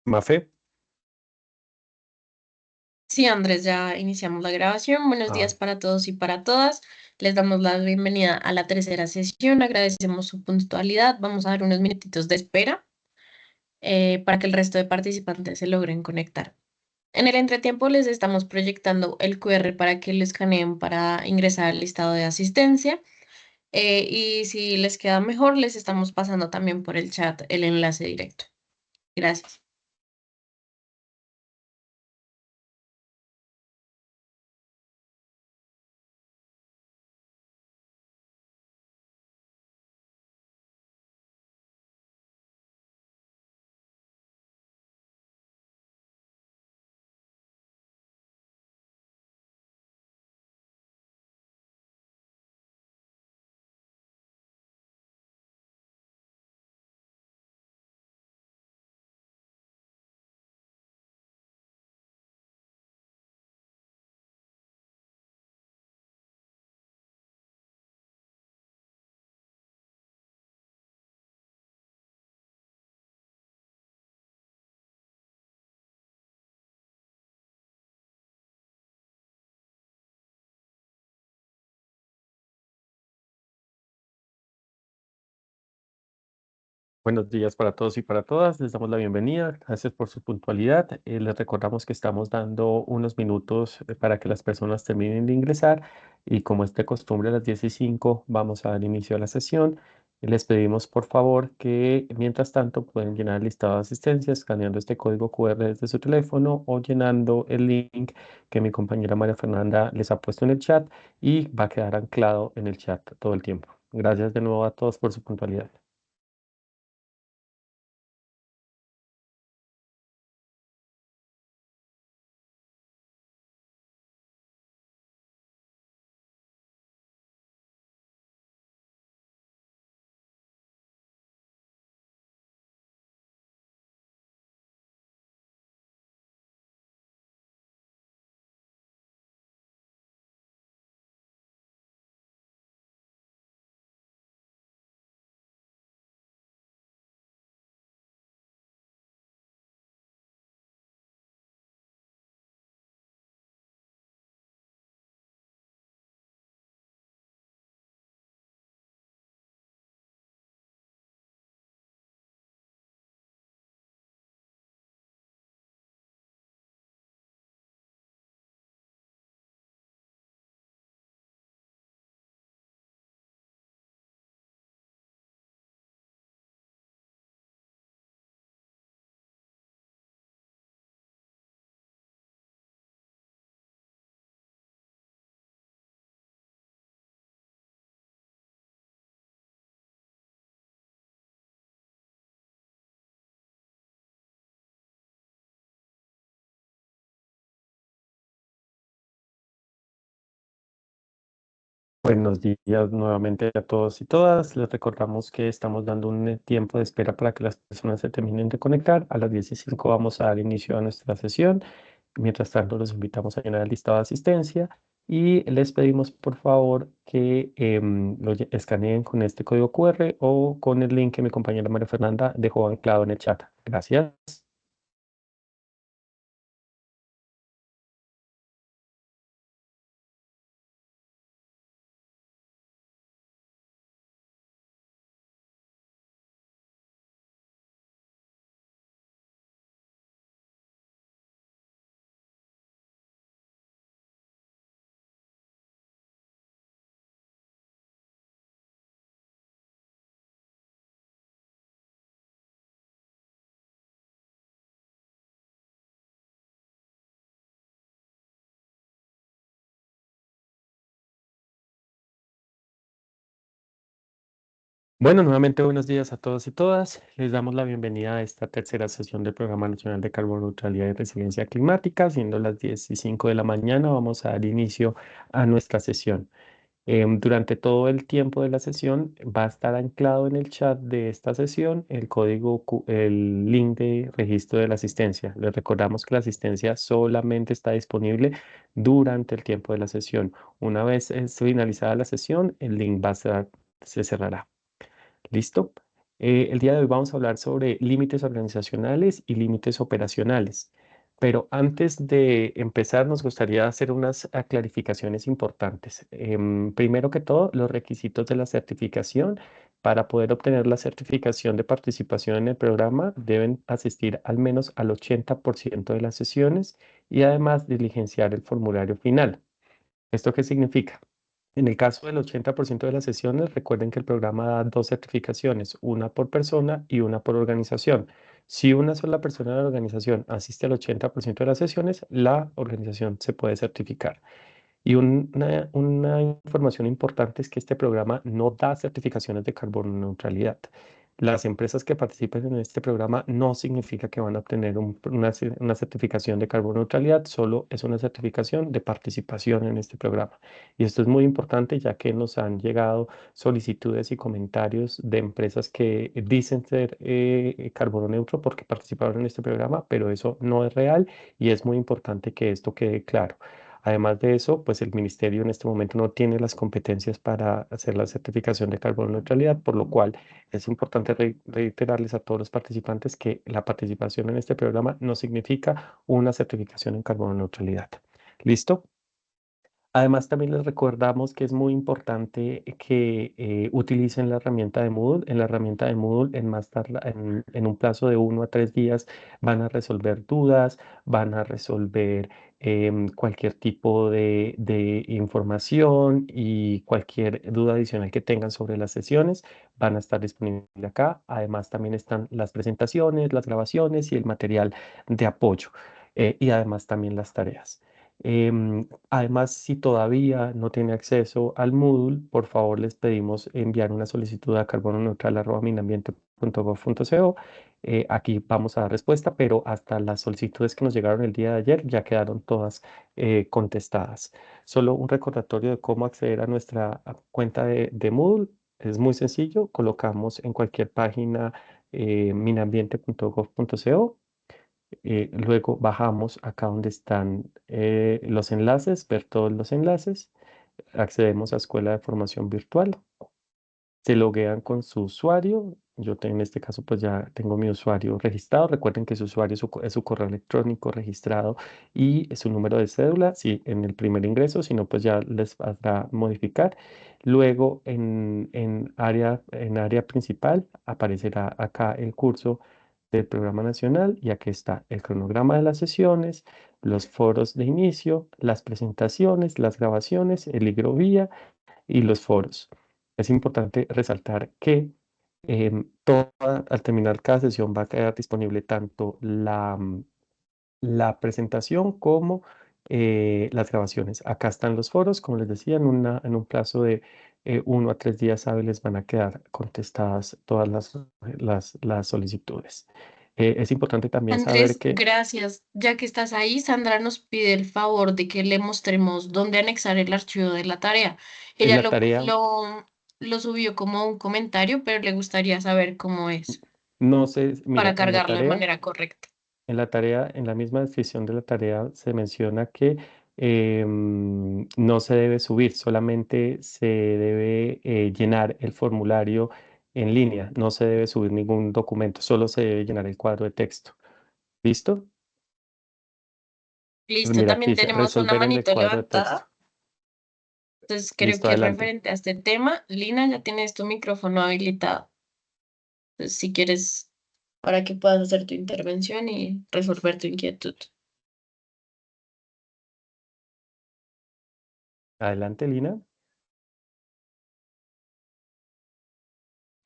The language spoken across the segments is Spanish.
Mafe. Sí, Andrés, ya iniciamos la grabación. Buenos Ah, días para todos y para todas. Les damos la bienvenida a la tercera sesión. Agradecemos su puntualidad. Vamos a dar unos minutitos de espera para que el resto de participantes se logren conectar. En el entretiempo les estamos proyectando el QR para que lo escaneen para ingresar al listado de asistencia. Y si les queda mejor, les estamos pasando también por el chat el enlace directo. Gracias. buenos días para todos y para todas. Les damos la bienvenida. Gracias por su puntualidad. Les recordamos que estamos dando unos minutos para que las personas terminen de ingresar y como es de costumbre a las 10:05 vamos a dar inicio a la sesión. Les pedimos por favor que mientras tanto pueden llenar el listado de asistencia escaneando este código QR desde su teléfono o llenando el link que mi compañera María Fernanda les ha puesto en el chat y va a quedar anclado en el chat todo el tiempo. Gracias de nuevo a todos por su puntualidad. Buenos días nuevamente a todos y todas. Les recordamos que estamos dando un tiempo de espera para que las personas se terminen de conectar. A las 10:05 vamos a dar inicio a nuestra sesión. Mientras tanto, los invitamos a llenar el listado de asistencia y les pedimos por favor que escaneen con este código QR o con el link que mi compañera María Fernanda dejó anclado en el chat. Gracias. Bueno, nuevamente buenos días a todos y todas. Les damos la bienvenida a esta tercera sesión del Programa Nacional de Carbono Neutralidad y Resiliencia Climática. Siendo las 10:05 de la mañana, vamos a dar inicio a nuestra sesión. Durante todo el tiempo de la sesión va a estar anclado en el chat de esta sesión el link de registro de la asistencia. Les recordamos que la asistencia solamente está disponible durante el tiempo de la sesión. Una vez finalizada la sesión, el link se cerrará. ¿Listo? El día de hoy vamos a hablar sobre límites organizacionales y límites operacionales. Pero antes de empezar, nos gustaría hacer unas clarificaciones importantes. Primero que todo, los requisitos de la certificación. Para poder obtener la certificación de participación en el programa, deben asistir al menos al 80% de las sesiones y además diligenciar el formulario final. ¿Esto qué significa? En el caso del 80% de las sesiones, recuerden que el programa da dos certificaciones, una por persona y una por organización. Si una sola persona de la organización asiste al 80% de las sesiones, la organización se puede certificar. Y una información importante es que este programa no da certificaciones de carbono neutralidad. Las empresas que participen en este programa no significa que van a obtener una certificación de carbono neutralidad, solo es una certificación de participación en este programa. Y esto es muy importante ya que nos han llegado solicitudes y comentarios de empresas que dicen ser carbono neutro porque participaron en este programa, pero eso no es real y es muy importante que esto quede claro. Además de eso, pues el ministerio en este momento no tiene las competencias para hacer la certificación de carbono neutralidad, por lo cual es importante reiterarles a todos los participantes que la participación en este programa no significa una certificación en carbono neutralidad. ¿Listo? Además, también les recordamos que es muy importante que utilicen la herramienta de Moodle. En la herramienta de Moodle, en un plazo de 1 a 3 días, van a resolver dudas, van a resolver cualquier tipo de información y cualquier duda adicional que tengan sobre las sesiones van a estar disponibles acá. Además, también están las presentaciones, las grabaciones y el material de apoyo y además también las tareas. Además, si todavía no tiene acceso al Moodle, por favor les pedimos enviar una solicitud a carbononeutral@minambiente.gov.co. Aquí vamos a dar respuesta, pero hasta las solicitudes que nos llegaron el día de ayer ya quedaron todas contestadas. Solo un recordatorio de cómo acceder a nuestra cuenta de Moodle. Es muy sencillo, colocamos en cualquier página minambiente.gov.co. Luego bajamos acá donde están los enlaces, ver todos los enlaces. Accedemos a Escuela de Formación Virtual. Se loguean con su usuario. En este caso pues ya tengo mi usuario registrado. Recuerden que su usuario es su correo electrónico registrado y su número de cédula, si en el primer ingreso, si no pues ya les va modificar. Luego en área principal aparecerá acá el curso del programa nacional y aquí está el cronograma de las sesiones, los foros de inicio, las presentaciones, las grabaciones, el libro guía y los foros. Es importante resaltar que al terminar cada sesión va a quedar disponible tanto la presentación como las grabaciones. Acá están los foros, como les decía, en un plazo de 1 a 3 días hábiles van a quedar contestadas todas las solicitudes. Es importante también saber Andrés, que gracias. Ya que estás ahí, Sandra nos pide el favor de que le mostremos dónde anexar el archivo de la tarea. en Ella la tarea, lo subió como un comentario, pero le gustaría saber cómo es no sé, para mira, cargarlo de manera correcta. en la misma descripción de la tarea se menciona que no se debe subir, solamente se debe llenar el formulario en línea, no se debe subir ningún documento, solo se debe llenar el cuadro de texto. ¿Listo? Listo, Mira, aquí también dice tenemos una resolver en el manito cuadro de texto. levantada. Entonces creo Listo, que adelante. referente a este tema, Lina, ya tienes tu micrófono habilitado. Entonces, si quieres, para que puedas hacer tu intervención y resolver tu inquietud. Adelante, Lina.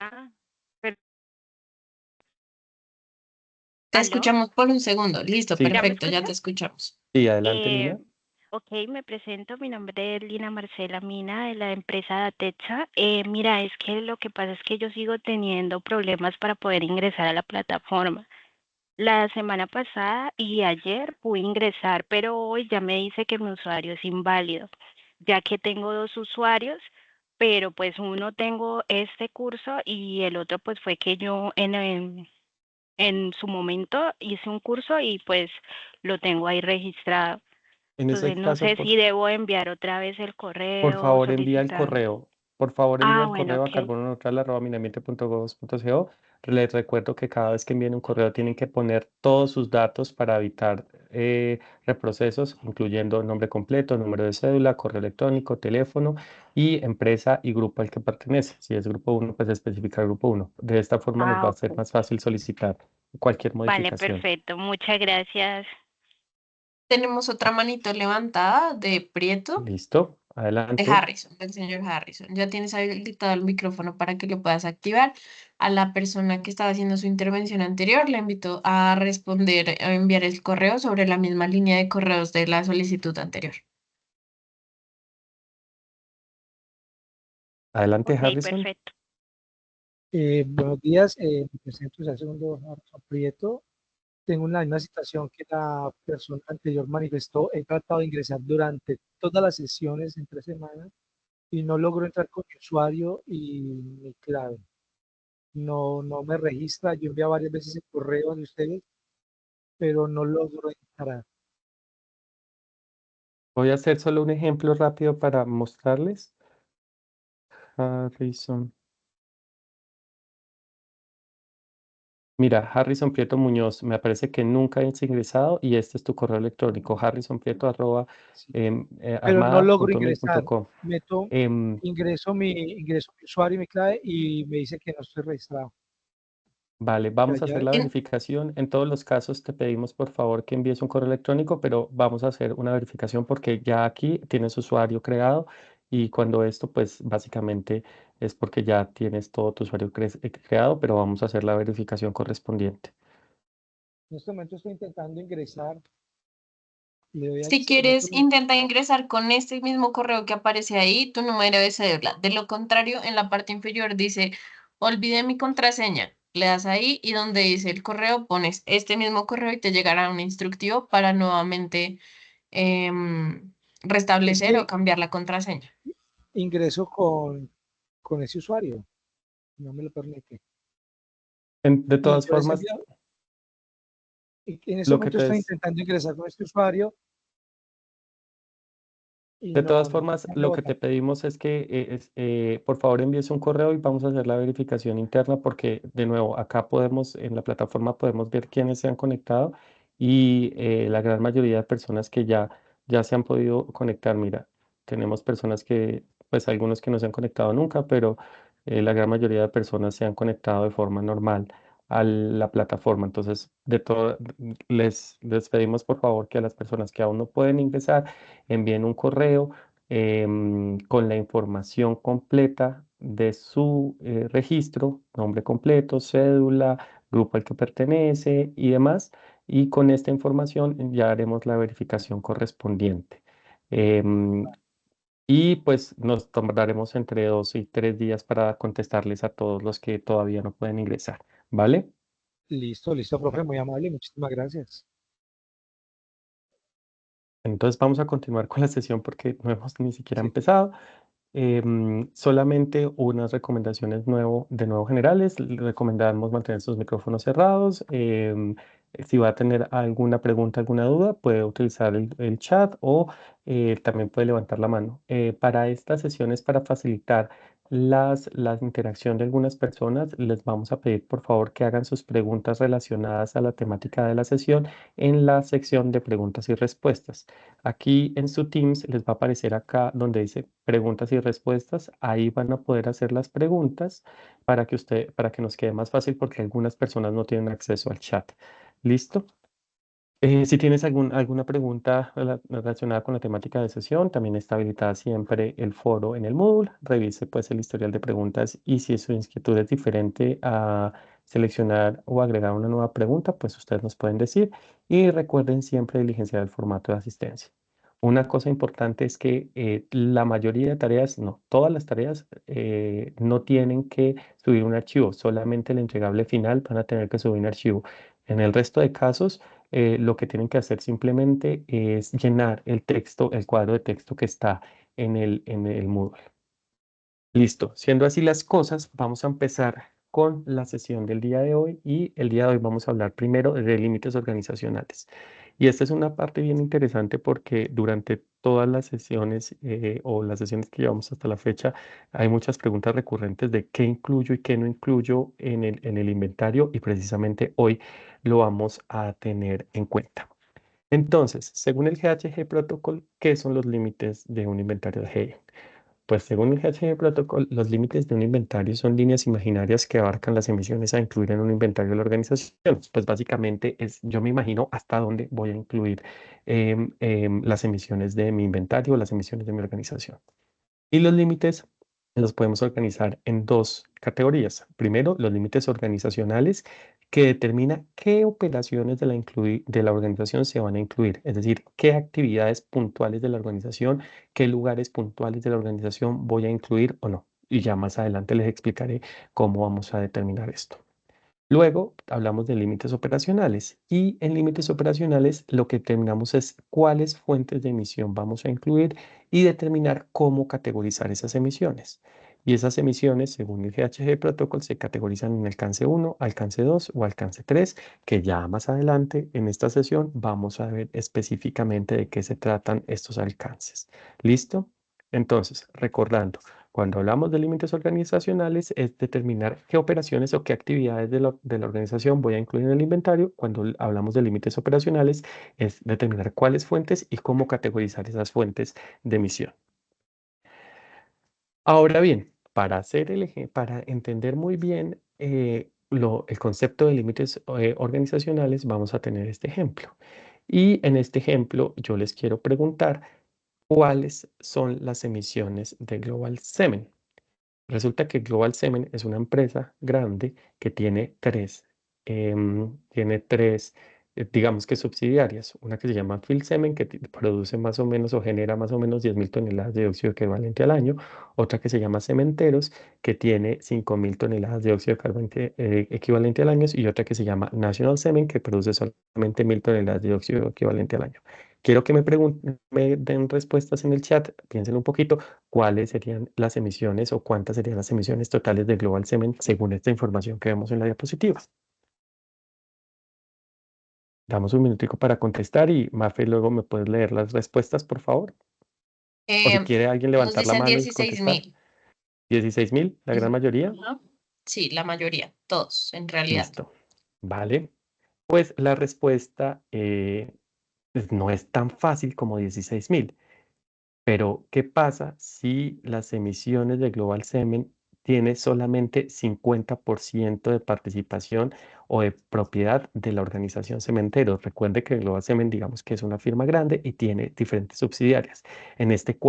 Ah, per- Te ¿Aló? escuchamos por un segundo. Listo, Sí, ¿Ya me perfecto, ya escucha? te escuchamos. sí, adelante, Eh, Lina. ok, me presento. Mi nombre es Lina Marcela Mina de la empresa Datexa. Mira, es que lo que pasa es que yo sigo teniendo problemas para poder ingresar a la plataforma. La semana pasada y ayer pude ingresar, pero hoy ya me dice que mi usuario es inválido, ya que tengo dos usuarios, pero pues uno tengo este curso y el otro pues fue que yo en su momento hice un curso y pues lo tengo ahí registrado. En ese Entonces no caso, sé si debo enviar otra vez el por correo o favor, envía el solicitar. correo. Por favor, envíe Ah, el bueno, correo a ok. carbononeutral@minambiente.gov.co. Les recuerdo que cada vez que envíen un correo tienen que poner todos sus datos para evitar reprocesos, incluyendo nombre completo, número de cédula, correo electrónico, teléfono y empresa y grupo al que pertenece. Si es grupo uno, pues especificar grupo uno. De esta forma nos va Ah, a ser ok. más fácil solicitar cualquier Vale, modificación. perfecto. Muchas gracias. Tenemos otra manito levantada de Prieto, ¿Listo? de Adelante. Harrison, del señor Harrison. Ya tienes habilitado el micrófono para que lo puedas activar. A la persona que estaba haciendo su intervención anterior, le invito a responder, a enviar el correo sobre la misma línea de correos de la solicitud anterior. Adelante, Ok, Harrison. perfecto. Buenos días, me presento, soy segundo Harrison Prieto. Tengo la misma situación que la persona anterior manifestó. He tratado de ingresar durante todas las sesiones en 3 semanas y no logro entrar con mi usuario y mi clave. No me registra. Yo envié varias veces el correo de ustedes, pero no logro entrar. Voy a hacer solo un ejemplo rápido para mostrarles. Harrison. Mira, Harrison Prieto Muñoz, me parece que nunca has ingresado y este es tu correo electrónico, harrisonprieto arroba Sí, pero no logro ingresar. armada.mail.com. Meto, Em, ingreso mi usuario y mi clave y me dice que no estoy registrado. Vale, Ya, vamos a hacer ya, la En- verificación. En todos los casos te pedimos por favor que envíes un correo electrónico, pero vamos a hacer una verificación porque ya aquí tienes usuario creado y cuando esto pues básicamente es porque ya tienes todo tu usuario creado, pero vamos a hacer la verificación correspondiente. en este momento estoy intentando ingresar. Le doy Si meto quieres, intenta ingresar con este mismo correo que aparece ahí, tu número de cédula. De lo contrario, en la parte inferior dice, olvidé mi contraseña. Le das ahí y donde dice el correo, pones este mismo correo y te llegará un instructivo para nuevamente es restablecer o que cambiar la contraseña. ingreso con ese usuario, no me lo permite. De Y todas yo les formas, envío, y en este lo que momento te estoy es, intentando ingresar con este usuario y De todas no formas, me lo que rebota. te pedimos es que por favor envíes un correo y vamos a hacer la verificación interna porque de nuevo acá podemos, en la plataforma podemos ver quiénes se han conectado y la gran mayoría de personas que ya se han podido conectar, mira, tenemos personas que, pues algunos que no se han conectado nunca, pero la gran mayoría de personas se han conectado de forma normal a la plataforma. Entonces, les pedimos por favor que a las personas que aún no pueden ingresar, envíen un correo con la información completa de su registro, nombre completo, cédula, grupo al que pertenece y demás. Y con esta información ya haremos la verificación correspondiente. Em, y pues nos tomaremos entre 2 y 3 días para contestarles a todos los que todavía no pueden ingresar. ¿Vale? Listo, listo, profe, muy amable, muchísimas gracias. Entonces vamos a continuar con la sesión porque no hemos ni siquiera Sí, empezado. Solamente unas recomendaciones de nuevo generales. Le recomendamos mantener sus micrófonos cerrados. Si va a tener alguna pregunta, alguna duda, puede utilizar el chat o también puede levantar la mano. Para estas sesiones, para facilitar la interacción de algunas personas, les vamos a pedir por favor que hagan sus preguntas relacionadas a la temática de la sesión en la sección de preguntas y respuestas. Aquí en su Teams les va a aparecer acá donde dice preguntas y respuestas. Ahí van a poder hacer las preguntas para que nos quede más fácil porque algunas personas no tienen acceso al chat. ¿Listo? Si tienes alguna pregunta relacionada con la temática de sesión, también está habilitada siempre el foro en el Moodle. Revise pues el historial de preguntas y si su inquietud es diferente a seleccionar o agregar una nueva pregunta, pues ustedes nos pueden decir. Y recuerden siempre diligenciar el formato de asistencia. Una cosa importante es que la mayoría de tareas, no, todas las tareas no tienen que subir un archivo, solamente el entregable final van a tener que subir un archivo. En el resto de casos, lo que tienen que hacer simplemente es llenar el texto, el cuadro de texto que está en el Moodle. Listo. Siendo así las cosas, vamos a empezar con la sesión del día de hoy y el día de hoy vamos a hablar primero de límites organizacionales. Y esta es una parte bien interesante porque durante todas las sesiones o las sesiones que llevamos hasta la fecha, hay muchas preguntas recurrentes de qué incluyo y qué no incluyo en el inventario y precisamente hoy lo vamos a tener en cuenta. Entonces, según el GHG Protocol, ¿qué son los límites de un inventario de Hegel? Pues según el GHG Protocol, los límites de un inventario son líneas imaginarias que abarcan las emisiones a incluir en un inventario de la organización. Pues básicamente es, yo me imagino hasta dónde voy a incluir las emisiones de mi inventario o las emisiones de mi organización. Y los límites los podemos organizar en dos categorías. Primero, los límites organizacionales que determina qué operaciones de la organización se van a incluir, es decir, qué actividades puntuales de la organización, qué lugares puntuales de la organización voy a incluir o no. Y ya más adelante les explicaré cómo vamos a determinar esto. Luego hablamos de límites operacionales y en límites operacionales lo que determinamos es cuáles fuentes de emisión vamos a incluir y determinar cómo categorizar esas emisiones. Y esas emisiones, según el GHG Protocol, se categorizan en alcance 1, alcance 2 o alcance 3, que ya más adelante en esta sesión vamos a ver específicamente de qué se tratan estos alcances. ¿Listo? Entonces, recordando. Cuando hablamos de límites organizacionales, es determinar qué operaciones o qué actividades de la organización voy a incluir en el inventario. Cuando hablamos de límites operacionales, es determinar cuáles fuentes y cómo categorizar esas fuentes de emisión. Ahora bien, para entender muy bien el concepto de límites organizacionales, vamos a tener este ejemplo. Y en este ejemplo, yo les quiero preguntar cuáles son las emisiones de Global Semen. Resulta que Global Semen es una empresa grande que digamos que subsidiarias. Una que se llama Phil Semen, que produce más o menos o genera más o menos 10.000 toneladas de dióxido equivalente al año. Otra que se llama Cementeros, que tiene 5.000 toneladas de dióxido equivalente al año. Y otra que se llama National Semen, que produce solamente 1.000 toneladas de dióxido equivalente al año. Quiero que me den respuestas en el chat, piensen un poquito cuáles serían las emisiones o cuántas serían las emisiones totales de Global Cement según esta información que vemos en la diapositiva. Damos un minutico para contestar y Mafe, luego me puedes leer las respuestas, por favor. O si quiere alguien Nos levantar la dicen mano y contestar. 16.000. 16.000, la gran mayoría. Ajá. Sí, la mayoría, todos, en realidad. Listo. Vale. Pues la respuesta pues no es tan fácil como 16.000. Pero, ¿qué pasa si las emisiones de Global Semen tiene solamente 50% de participación o de propiedad de la organización Cementeros? Recuerde que Global Semen, digamos que es una firma grande y tiene diferentes subsidiarias. En este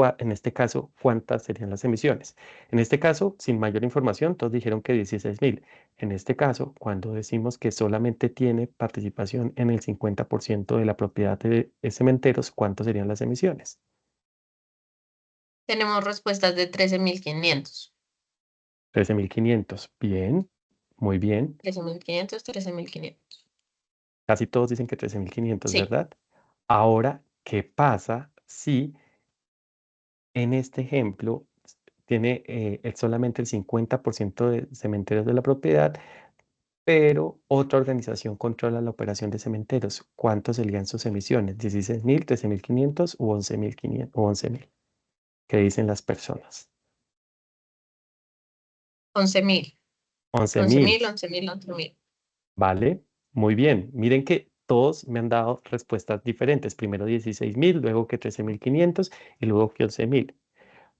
caso, ¿cuántas serían las emisiones? En este caso, sin mayor información, todos dijeron que 16.000. En este caso, cuando decimos que solamente tiene participación en el 50% de la propiedad de Cementeros, ¿cuántas serían las emisiones? Tenemos respuestas de 13.500. 13.500. Bien, muy bien. 13.500, 13.500. Casi todos dicen que 13.500, Sí, ¿verdad? Ahora, ¿qué pasa si en este ejemplo tiene solamente el 50% de cementerios de la propiedad, pero otra organización controla la operación de cementeros? ¿Cuántos serían sus emisiones? ¿16.000, 13.500 u 11.500 o 11.000? ¿Qué dicen las personas? 11.000. 11.000. 11.000, 11.000, 11.000. Vale, muy bien. Miren que todos me han dado respuestas diferentes. Primero 16.000, luego que 13.500 y luego que 11.000.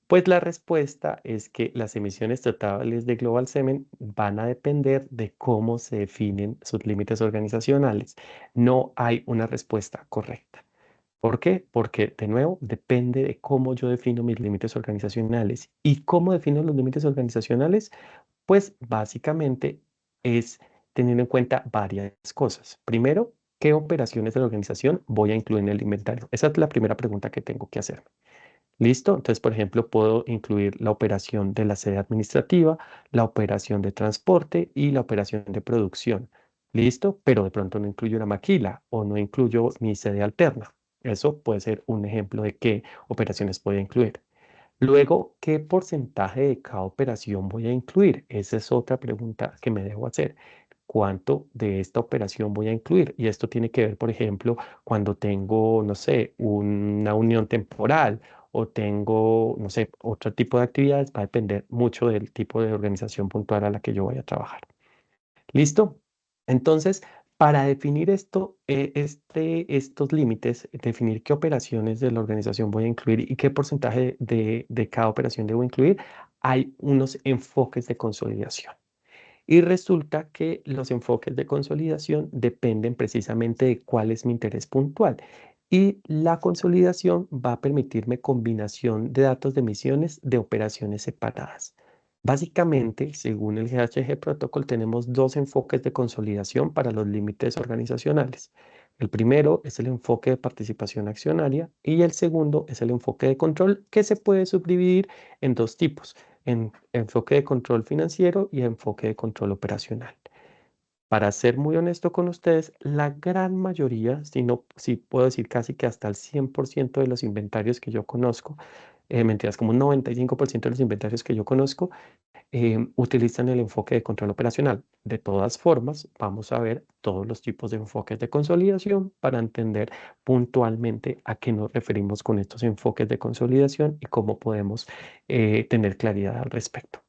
Pues la respuesta es que las emisiones totales de Global Semen van a depender de cómo se definen sus límites organizacionales. No hay una respuesta correcta. ¿Por qué? Porque, de nuevo, depende de cómo yo defino mis límites organizacionales. ¿Y cómo defino los límites organizacionales? Pues básicamente es teniendo en cuenta varias cosas. Primero, ¿qué operaciones de la organización voy a incluir en el inventario? Esa es la primera pregunta que tengo que hacerme. ¿Listo? Entonces, por ejemplo, puedo incluir la operación de la sede administrativa, la operación de transporte y la operación de producción. ¿Listo? Pero de pronto no incluyo una maquila o no incluyo mi sede alterna. Eso puede ser un ejemplo de qué operaciones voy a incluir. Luego, ¿qué porcentaje de cada operación voy a incluir? Esa es otra pregunta que me debo hacer. cuánto de esta operación voy a incluir. Y esto tiene que ver, por ejemplo, cuando tengo, no sé, una unión temporal o tengo, no sé, otro tipo de actividades, va a depender mucho del tipo de organización puntual a la que yo voy a trabajar. ¿Listo? Entonces, para definir esto, estos límites, definir qué operaciones de la organización voy a incluir y qué porcentaje de cada operación debo incluir, hay unos enfoques de consolidación. Y resulta que los enfoques de consolidación dependen precisamente de cuál es mi interés puntual. Y la consolidación va a permitirme combinación de datos de emisiones de operaciones separadas. Básicamente, según el GHG Protocol, tenemos dos enfoques de consolidación para los límites organizacionales. El primero es el enfoque de participación accionaria y el segundo es el enfoque de control, que se puede subdividir en dos tipos: en enfoque de control financiero y enfoque de control operacional. Para ser muy honesto con ustedes, la gran mayoría, si puedo decir casi que hasta el 100% de los inventarios que yo conozco, mentiras, como un 95% de los inventarios que yo conozco, utilizan el enfoque de control operacional. De todas formas, vamos a ver todos los tipos de enfoques de consolidación para entender puntualmente a qué nos referimos con estos enfoques de consolidación y cómo podemos tener claridad al respecto.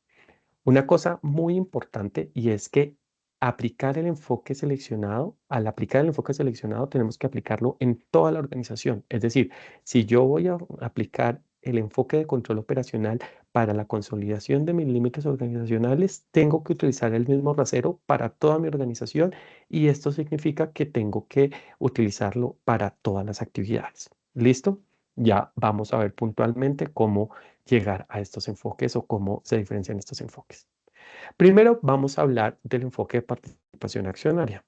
Una cosa muy importante, y es que aplicar el enfoque seleccionado, al aplicar el enfoque seleccionado tenemos que aplicarlo en toda la organización. Es decir, si yo voy a aplicar el enfoque de control operacional para la consolidación de mis límites organizacionales, tengo que utilizar el mismo rasero para toda mi organización, y esto significa que tengo que utilizarlo para todas las actividades. ¿Listo? Ya vamos a ver puntualmente cómo llegar a estos enfoques o cómo se diferencian estos enfoques. Primero vamos a hablar del enfoque de participación accionaria.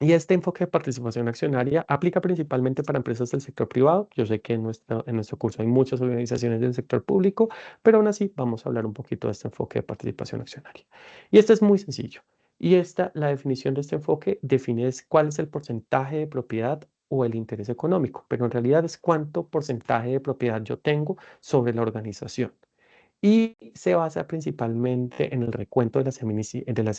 Y este enfoque de participación accionaria aplica principalmente para empresas del sector privado. Yo sé que en nuestro curso hay muchas organizaciones del sector público, pero aún así vamos a hablar un poquito de este enfoque de participación accionaria. Y este es muy sencillo. La definición de este enfoque define cuál es el porcentaje de propiedad o el interés económico, pero en realidad es cuánto porcentaje de propiedad yo tengo sobre la organización. Y se basa principalmente en el recuento de las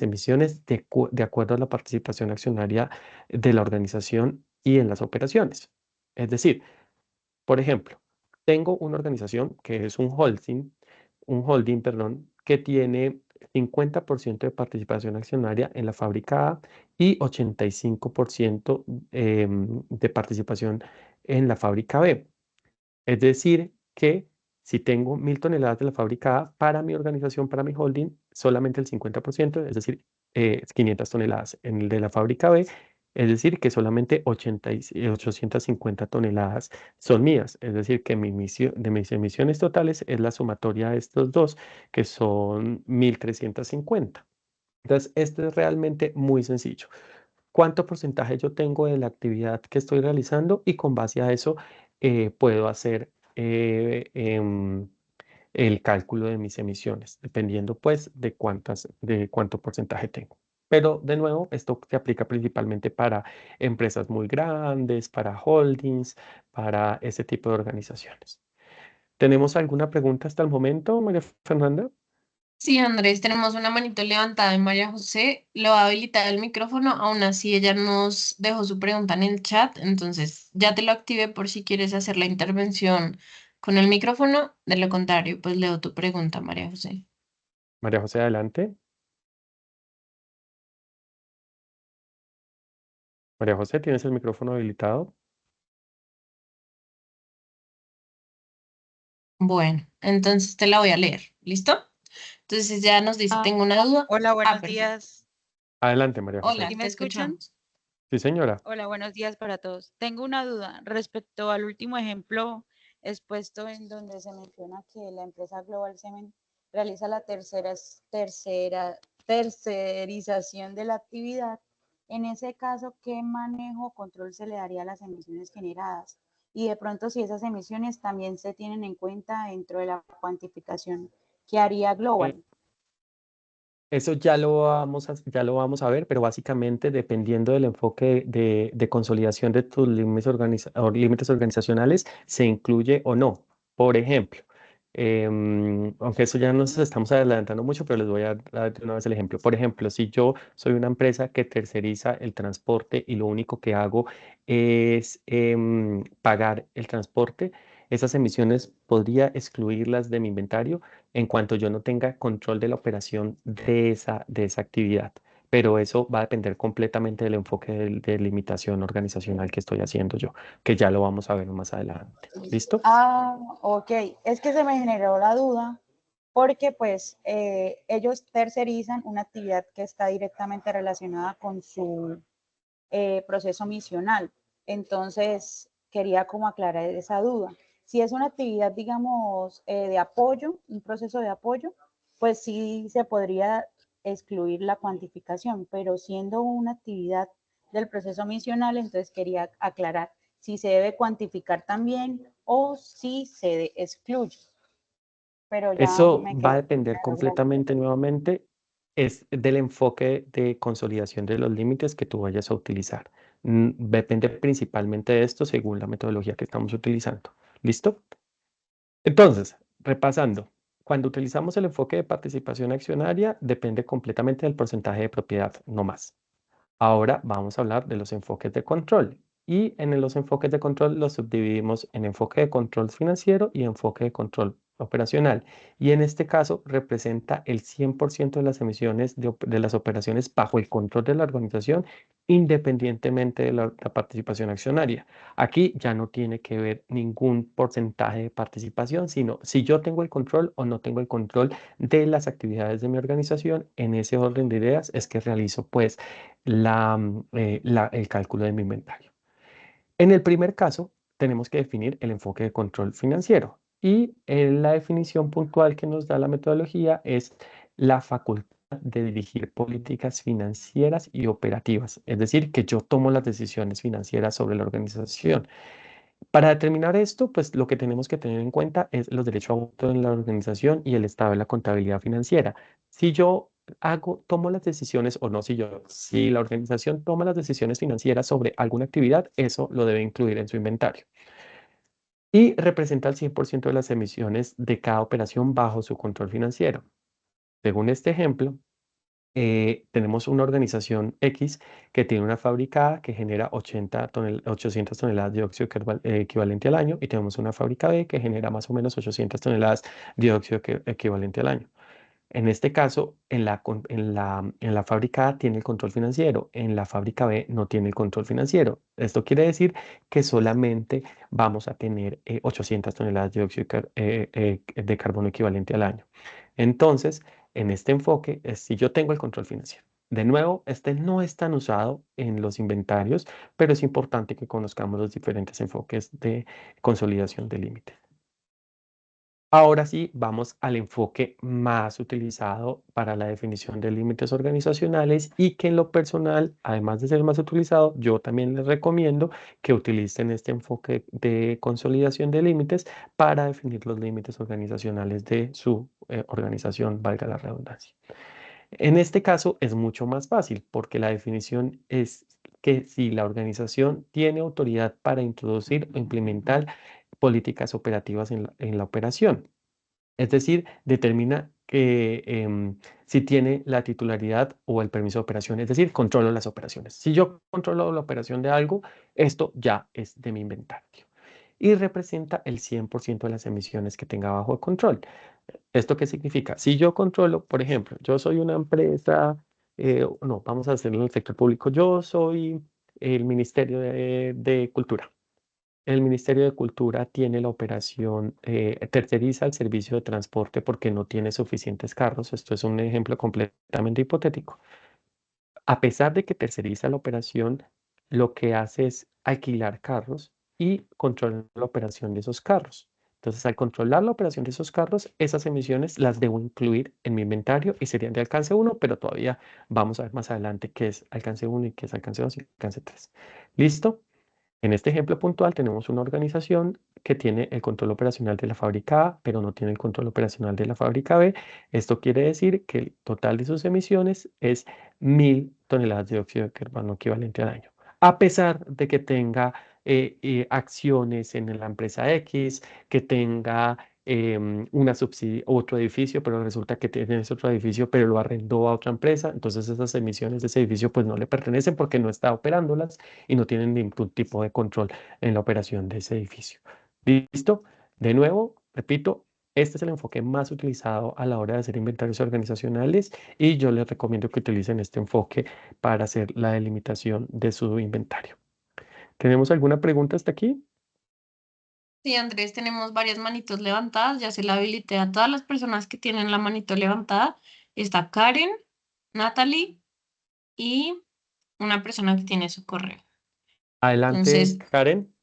emisiones de acuerdo a la participación accionaria de la organización y en las operaciones. Es decir, por ejemplo, tengo una organización que es un holding, perdón, que tiene 50% de participación accionaria en la fábrica A y 85% de participación en la fábrica B. Es decir, que si tengo 1.000 toneladas de la fábrica A, para mi organización, para mi holding, solamente el 50%, es decir, 500 toneladas. En el de la fábrica B, es decir, que solamente 850 toneladas son mías. Es decir, que de mis emisiones totales es la sumatoria de estos dos, que son 1.350. Entonces, esto es realmente muy sencillo. ¿Cuánto porcentaje yo tengo de la actividad que estoy realizando? Y con base a eso puedo hacer el cálculo de mis emisiones, dependiendo pues de cuánto porcentaje tengo. Pero de nuevo, esto se aplica principalmente para empresas muy grandes, para holdings, para ese tipo de organizaciones. ¿Tenemos alguna pregunta hasta el momento, María Fernanda? Sí, Andrés, tenemos una manito levantada de María José. Le va a habilitar el micrófono. Aún así, ella nos dejó su pregunta en el chat. Entonces, ya te lo activé por si quieres hacer la intervención con el micrófono. De lo contrario, pues leo tu pregunta, María José. María José, adelante. María José, ¿tienes el micrófono habilitado? Bueno, entonces te la voy a leer. ¿Listo? Entonces ya nos dice, tengo una duda. Hola, buenos Perfecto. días. Adelante, María José. Hola, ¿Sí te me escuchan? escuchamos. Sí, señora. Hola, buenos días para todos. Tengo una duda respecto al último ejemplo expuesto en donde se menciona que la empresa Global Cement realiza la tercerización de la actividad. En ese caso, ¿qué manejo o control se le daría a las emisiones generadas? Y de pronto, si esas emisiones también se tienen en cuenta dentro de la cuantificación que haría Global. Eso ya lo vamos a ver, pero básicamente dependiendo del enfoque de consolidación de tus límites organizacionales, se incluye o no. Por ejemplo, Aunque eso ya nos estamos adelantando mucho, pero les voy a dar de una vez el ejemplo. Por ejemplo, si yo soy una empresa que terceriza el transporte y lo único que hago es pagar el transporte, esas emisiones podría excluirlas de mi inventario en cuanto yo no tenga control de la operación de esa actividad. Pero eso va a depender completamente del enfoque de limitación organizacional que estoy haciendo yo, que ya lo vamos a ver más adelante. ¿Listo? Ah, ok. Es que se me generó la duda porque pues ellos tercerizan una actividad que está directamente relacionada con su proceso misional. Entonces, quería como aclarar esa duda. Si es una actividad, digamos, de apoyo, un proceso de apoyo, pues sí se podría excluir la cuantificación, pero siendo una actividad del proceso misional, entonces quería aclarar si se debe cuantificar también o si se excluye. Pero ya Eso me va a quedó depender claro, gracias. completamente nuevamente, es del enfoque de consolidación de los límites que tú vayas a utilizar. Depende principalmente de esto según la metodología que estamos utilizando. ¿Listo? Entonces, repasando, cuando utilizamos el enfoque de participación accionaria, depende completamente del porcentaje de propiedad, no más. Ahora vamos a hablar de los enfoques de control. Y en los enfoques de control los subdividimos en enfoque de control financiero y enfoque de control operacional. Y en este caso representa el 100% de las emisiones de las operaciones bajo el control de la organización, independientemente de la participación accionaria. Aquí ya no tiene que ver ningún porcentaje de participación, sino si yo tengo el control o no tengo el control de las actividades de mi organización. En ese orden de ideas es que realizo pues el cálculo de mi inventario. En el primer caso, tenemos que definir el enfoque de control financiero y la definición puntual que nos da la metodología es la facultad de dirigir políticas financieras y operativas, es decir, que yo tomo las decisiones financieras sobre la organización. Para determinar esto, pues lo que tenemos que tener en cuenta es los derechos a voto en la organización y el estado de la contabilidad financiera. Si yo tomo las decisiones, o no, si la organización toma las decisiones financieras sobre alguna actividad, eso lo debe incluir en su inventario. Y representa el 100% de las emisiones de cada operación bajo su control financiero. Según este ejemplo, tenemos una organización X que tiene una fábrica A que genera 800 toneladas de dióxido equivalente al año, y tenemos una fábrica B que genera más o menos 800 toneladas de dióxido equivalente al año. En este caso, en la fábrica A tiene el control financiero, en la fábrica B no tiene el control financiero. Esto quiere decir que solamente vamos a tener 800 toneladas de dióxido de carbono equivalente al año. Entonces, en este enfoque, si yo tengo el control financiero. De nuevo, este no es tan usado en los inventarios, pero es importante que conozcamos los diferentes enfoques de consolidación de límites. Ahora sí, vamos al enfoque más utilizado para la definición de límites organizacionales y que en lo personal, además de ser más utilizado, yo también les recomiendo que utilicen este enfoque de consolidación de límites para definir los límites organizacionales de su organización, valga la redundancia. En este caso es mucho más fácil porque la definición es que si la organización tiene autoridad para introducir o implementar políticas operativas en la operación. Es decir, determina que si tiene la titularidad o el permiso de operación, es decir, controlo las operaciones. Si yo controlo la operación de algo, esto ya es de mi inventario y representa el 100% de las emisiones que tenga bajo control. ¿Esto qué significa? Si yo controlo, por ejemplo, yo soy una empresa, no, vamos a hacerlo en el sector público, yo soy el Ministerio de Cultura. El Ministerio de Cultura tiene la operación, terceriza el servicio de transporte porque no tiene suficientes carros. Esto es un ejemplo completamente hipotético. A pesar de que terceriza la operación, lo que hace es alquilar carros y controlar la operación de esos carros. Entonces, al controlar la operación de esos carros, esas emisiones las debo incluir en mi inventario y serían de alcance 1, pero todavía vamos a ver más adelante qué es alcance 1 y qué es alcance 2 y alcance 3. ¿Listo? En este ejemplo puntual tenemos una organización que tiene el control operacional de la fábrica A, pero no tiene el control operacional de la fábrica B. Esto quiere decir que el total de sus emisiones es 1000 toneladas de dióxido de carbono equivalente al año. A pesar de que tenga acciones en la empresa X, que tenga otro edificio, pero resulta que tiene ese otro edificio, pero lo arrendó a otra empresa, entonces esas emisiones de ese edificio pues no le pertenecen porque no está operándolas y no tienen ningún tipo de control en la operación de ese edificio. ¿Listo? De nuevo, repito, este es el enfoque más utilizado a la hora de hacer inventarios organizacionales y yo les recomiendo que utilicen este enfoque para hacer la delimitación de su inventario. ¿Tenemos alguna pregunta hasta aquí? Sí, Andrés, tenemos varias manitos levantadas. Ya se la habilité a todas las personas que tienen la manito levantada. Está Karen, Natalie y una persona que tiene su correo. Adelante, Entonces, Karen.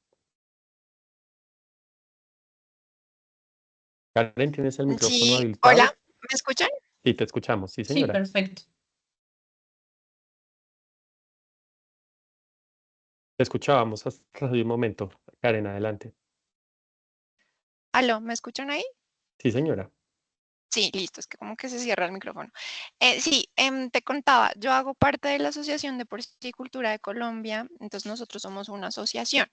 Karen, ¿tienes el micrófono Sí, hola, habilitado? ¿me escuchan? Sí, te escuchamos. Sí, sí, señora. perfecto. Te escuchábamos hasta hace un momento. Karen, adelante. Aló, ¿me escuchan ahí? Sí, señora. Sí, listo, es que como que se cierra el micrófono. Sí, te contaba, yo hago parte de la Asociación de Porcicultura de Colombia, entonces nosotros somos una asociación.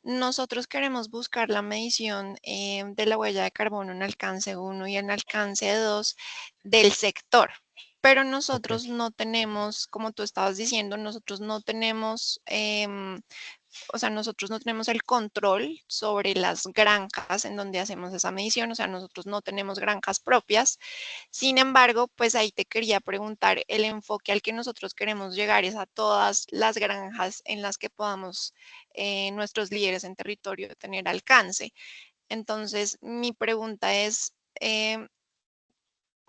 Nosotros queremos buscar la medición de la huella de carbono en alcance 1 y en alcance 2 del sector, pero Ok. nosotros no tenemos, como tú estabas diciendo, nosotros no tenemos o sea, nosotros no tenemos el control sobre las granjas en donde hacemos esa medición, o sea, nosotros no tenemos granjas propias. Sin embargo, pues ahí te quería preguntar, el enfoque al que nosotros queremos llegar es a todas las granjas en las que podamos nuestros líderes en territorio tener alcance. Entonces, mi pregunta es,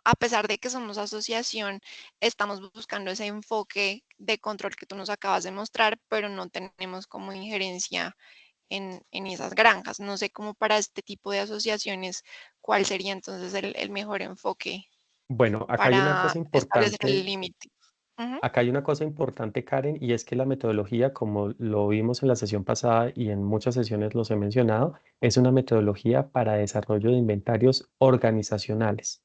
a pesar de que somos asociación, estamos buscando ese enfoque de control que tú nos acabas de mostrar, pero no tenemos como injerencia en esas granjas. No sé cómo para este tipo de asociaciones, cuál sería entonces el mejor enfoque Bueno, acá hay una para cosa establecer el importante. límite. Ujú. Acá hay una cosa importante, Karen, y es que la metodología, como lo vimos en la sesión pasada y en muchas sesiones los he mencionado, es una metodología para desarrollo de inventarios organizacionales.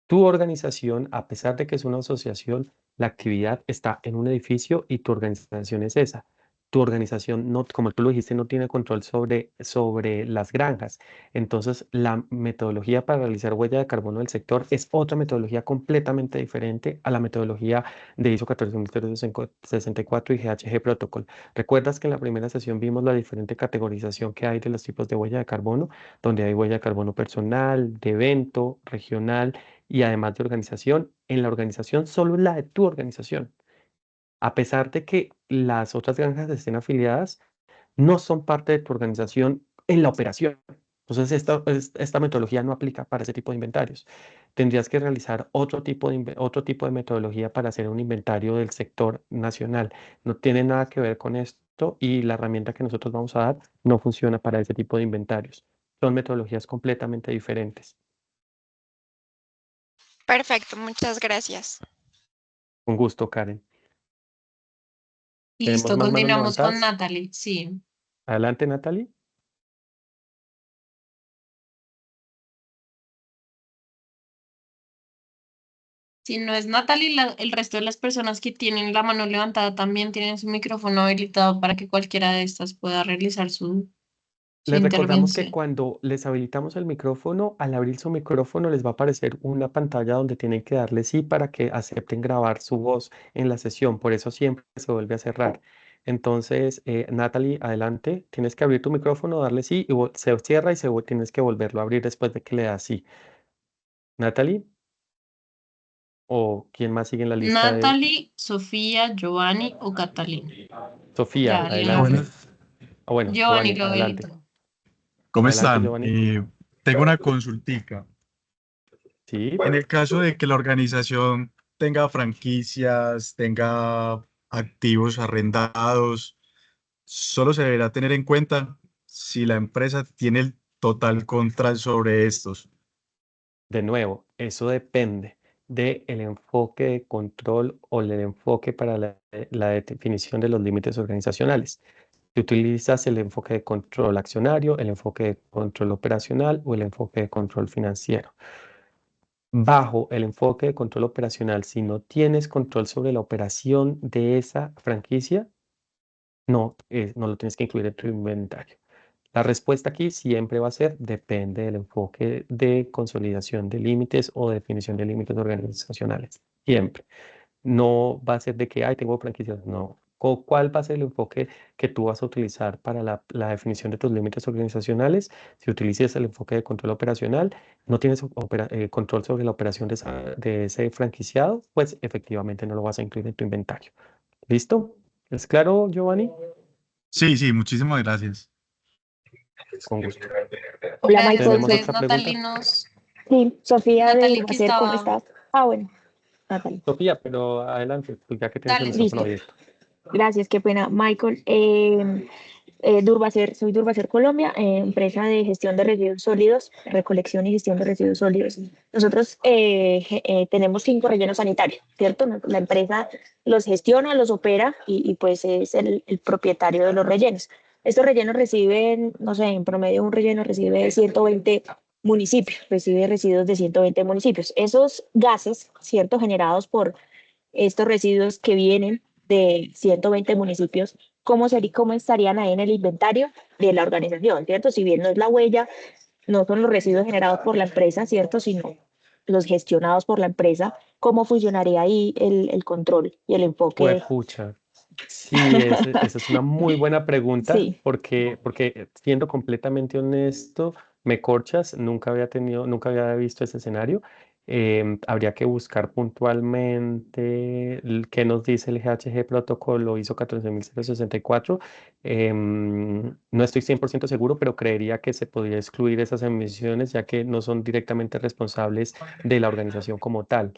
Tu organización, a pesar de que es una asociación, la actividad está en un edificio y tu organización es esa. Tu organización, no, como tú lo dijiste, no tiene control sobre las granjas. Entonces, la metodología para realizar huella de carbono del sector es otra metodología completamente diferente a la metodología de ISO 14064 y GHG Protocol. ¿Recuerdas que en la primera sesión vimos la diferente categorización que hay de los tipos de huella de carbono, donde hay huella de carbono personal, de evento, regional? Y además de organización, en la organización solo es la de tu organización. A pesar de que las otras granjas estén afiliadas, no son parte de tu organización en la operación. Entonces, esta metodología no aplica para ese tipo de inventarios. Tendrías que realizar otro tipo de metodología para hacer un inventario del sector nacional. No tiene nada que ver con esto y la herramienta que nosotros vamos a dar no funciona para ese tipo de inventarios. Son metodologías completamente diferentes. Perfecto, muchas gracias. Un gusto, Karen. ¿Tenemos Listo, más manos continuamos con levantadas? Natalie. Sí. Adelante, Natalie. Si no es Natalie, el resto de las personas que tienen la mano levantada también tienen su micrófono habilitado para que cualquiera de estas pueda realizar su Les recordamos que intervención. cuando les habilitamos el micrófono, al abrir su micrófono les va a aparecer una pantalla donde tienen que darle sí para que acepten grabar su voz en la sesión. Por eso siempre se vuelve a cerrar. Entonces, Natalie, adelante. Tienes que abrir tu micrófono, darle sí y se cierra y tienes que volverlo a abrir después de que le das sí. Natalie, o quién más sigue en la lista de Natalie, Sofía, Giovanni o Catalina. Sofía, Ya le abrí. adelante. Buenas, Ah, bueno, Giovanni Giovanni, lo adelante. habilitó. ¿cómo Adelante, están? Giovanni. Tengo una consultica. Sí. En el caso de que la organización tenga franquicias, tenga activos arrendados, solo se deberá tener en cuenta si la empresa tiene el total control sobre estos. De nuevo, eso depende del enfoque de control o el enfoque para la definición de los límites organizacionales. Si utilizas el enfoque de control accionario, el enfoque de control operacional o el enfoque de control financiero. Bajo el enfoque de control operacional, si no tienes control sobre la operación de esa franquicia, no lo tienes que incluir en tu inventario. La respuesta aquí siempre va a ser, depende del enfoque de consolidación de límites o definición de límites organizacionales. Siempre. No va a ser de que, ay, tengo franquicias. No. ¿Cuál va a ser el enfoque que tú vas a utilizar para la definición de tus límites organizacionales? Si utilizas el enfoque de control operacional, no tienes control sobre la operación de ese franquiciado, pues efectivamente no lo vas a incluir en tu inventario. ¿Listo? ¿Es claro, Giovanni? Sí, sí, muchísimas gracias. Con gusto. Hola, Gracias a Michael. ¿Tenemos ustedes. otra pregunta? Sí, Sofía de Natalie que Urbacer, ¿cómo estaba, estás? Ah, bueno, Natalie. Sofía, pero adelante, pues ya que tienes el dale, micrófono Sofía. Listo. abierto. Gracias, qué pena. Michael, Durbacer, soy Durbacer Colombia, empresa de gestión de residuos sólidos, recolección y gestión de residuos sólidos. Nosotros tenemos 5 rellenos sanitarios, ¿cierto? La empresa los gestiona, los opera y pues es el propietario de los rellenos. Estos rellenos reciben, no sé, en promedio un relleno recibe 120 municipios, recibe residuos de 120 municipios. Esos gases, ¿cierto? Generados por estos residuos que vienen de 120 municipios, cómo estarían ahí en el inventario de la organización, ¿cierto? Si bien no es la huella, no son los residuos generados por la empresa, ¿cierto? Sino los gestionados por la empresa, ¿cómo funcionaría ahí el control y el enfoque? Pucha. Sí, esa es una muy buena pregunta Sí, porque siendo completamente honesto, me corchas, nunca había visto ese escenario. Habría que buscar puntualmente qué nos dice el GHG protocolo ISO 14064. No estoy 100% seguro, pero creería que se podría excluir esas emisiones ya que no son directamente responsables de la organización como tal,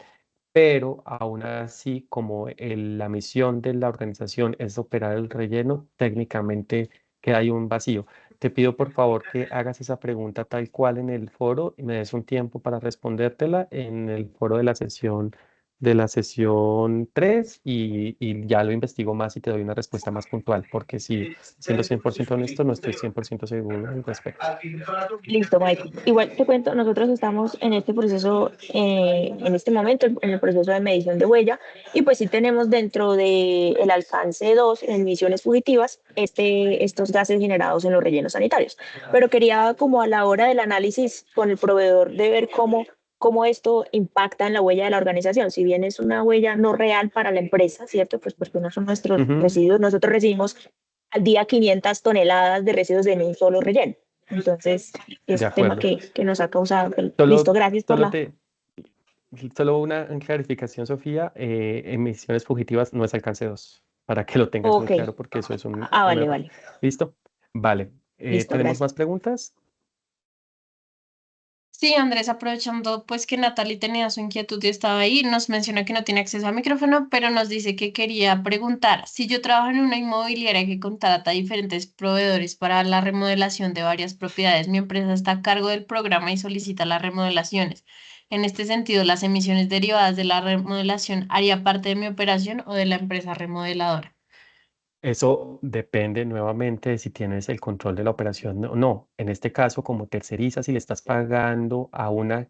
pero aún así, como la misión de la organización es operar el relleno, técnicamente queda ahí un vacío. Te pido por favor que hagas esa pregunta tal cual en el foro y me des un tiempo para respondértela en el foro de la sesión 3 y ya lo investigo más y te doy una respuesta más puntual, porque si, siendo 100% honesto, no estoy 100% seguro al respecto. listo, Michael. Igual te cuento, nosotros estamos en este proceso, en este momento, en el proceso de medición de huella, y pues sí tenemos dentro del alcance 2, en emisiones fugitivas, estos gases generados en los rellenos sanitarios. Pero quería, como a la hora del análisis con el proveedor, de ver cómo esto impacta en la huella de la organización. Si bien es una huella no real para la empresa, ¿cierto? Pues porque no son nuestros Ujú, residuos. Nosotros recibimos al día 500 toneladas de residuos en un solo relleno. Entonces, es de un tema acuerdo. que nos ha causado. Listo, Solo, gracias por solo la... te, Solo una clarificación, Sofía. Emisiones fugitivas no es alcance 2, para que lo tengas muy Ok. claro, porque eso es Ah, un vale, error. vale. ¿Listo? Vale. Listo, ¿Tenemos gracias. más preguntas? Sí, Andrés, aprovechando pues que Natalie tenía su inquietud y estaba ahí, nos menciona que no tiene acceso al micrófono, pero nos dice que quería preguntar, si yo trabajo en una inmobiliaria que contrata a diferentes proveedores para la remodelación de varias propiedades, mi empresa está a cargo del programa y solicita las remodelaciones. En este sentido, las emisiones derivadas de la remodelación haría parte de mi operación o de la empresa remodeladora. Eso depende nuevamente de si tienes el control de la operación o no. En este caso, como tercerizas y le estás pagando a una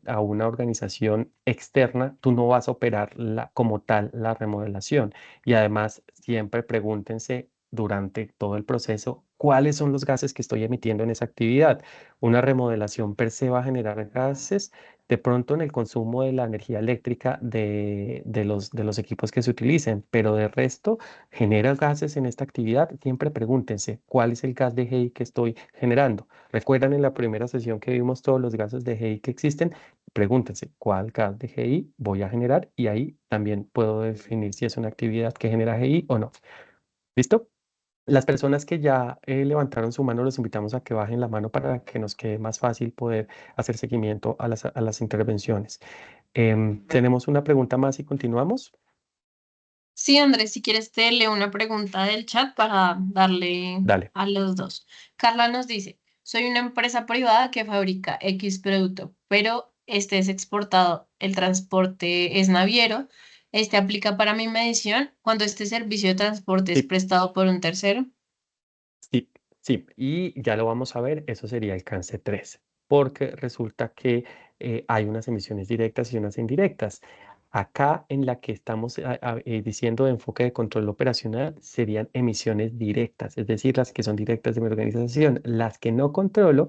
organización externa, tú no vas a operar como tal la remodelación. Y además, siempre pregúntense durante todo el proceso cuáles son los gases que estoy emitiendo en esa actividad. Una remodelación per se va a generar gases. De pronto en el consumo de la energía eléctrica de los equipos que se utilicen, pero de resto genera gases en esta actividad, siempre pregúntense cuál es el gas de GI que estoy generando. ¿Recuerdan en la primera sesión que vimos todos los gases de GI que existen? Pregúntense cuál gas de GI voy a generar y ahí también puedo definir si es una actividad que genera GI o no. ¿Listo? Las personas que ya levantaron su mano, los invitamos a que bajen la mano para que nos quede más fácil poder hacer seguimiento a las intervenciones. Tenemos una pregunta más y continuamos. Sí, Andrés, si quieres te leo una pregunta del chat para darle Dale. a los dos. Carla nos dice, soy una empresa privada que fabrica X producto, pero este es exportado, el transporte es naviero, este aplica para mi medición cuando este servicio de transporte es Sí. prestado por un tercero. Sí, sí, y ya lo vamos a ver, eso sería el cáncer 3, porque resulta que hay unas emisiones directas y unas indirectas. Acá en la que estamos diciendo de enfoque de control operacional serían emisiones directas, es decir, las que son directas de mi organización. Las que no controlo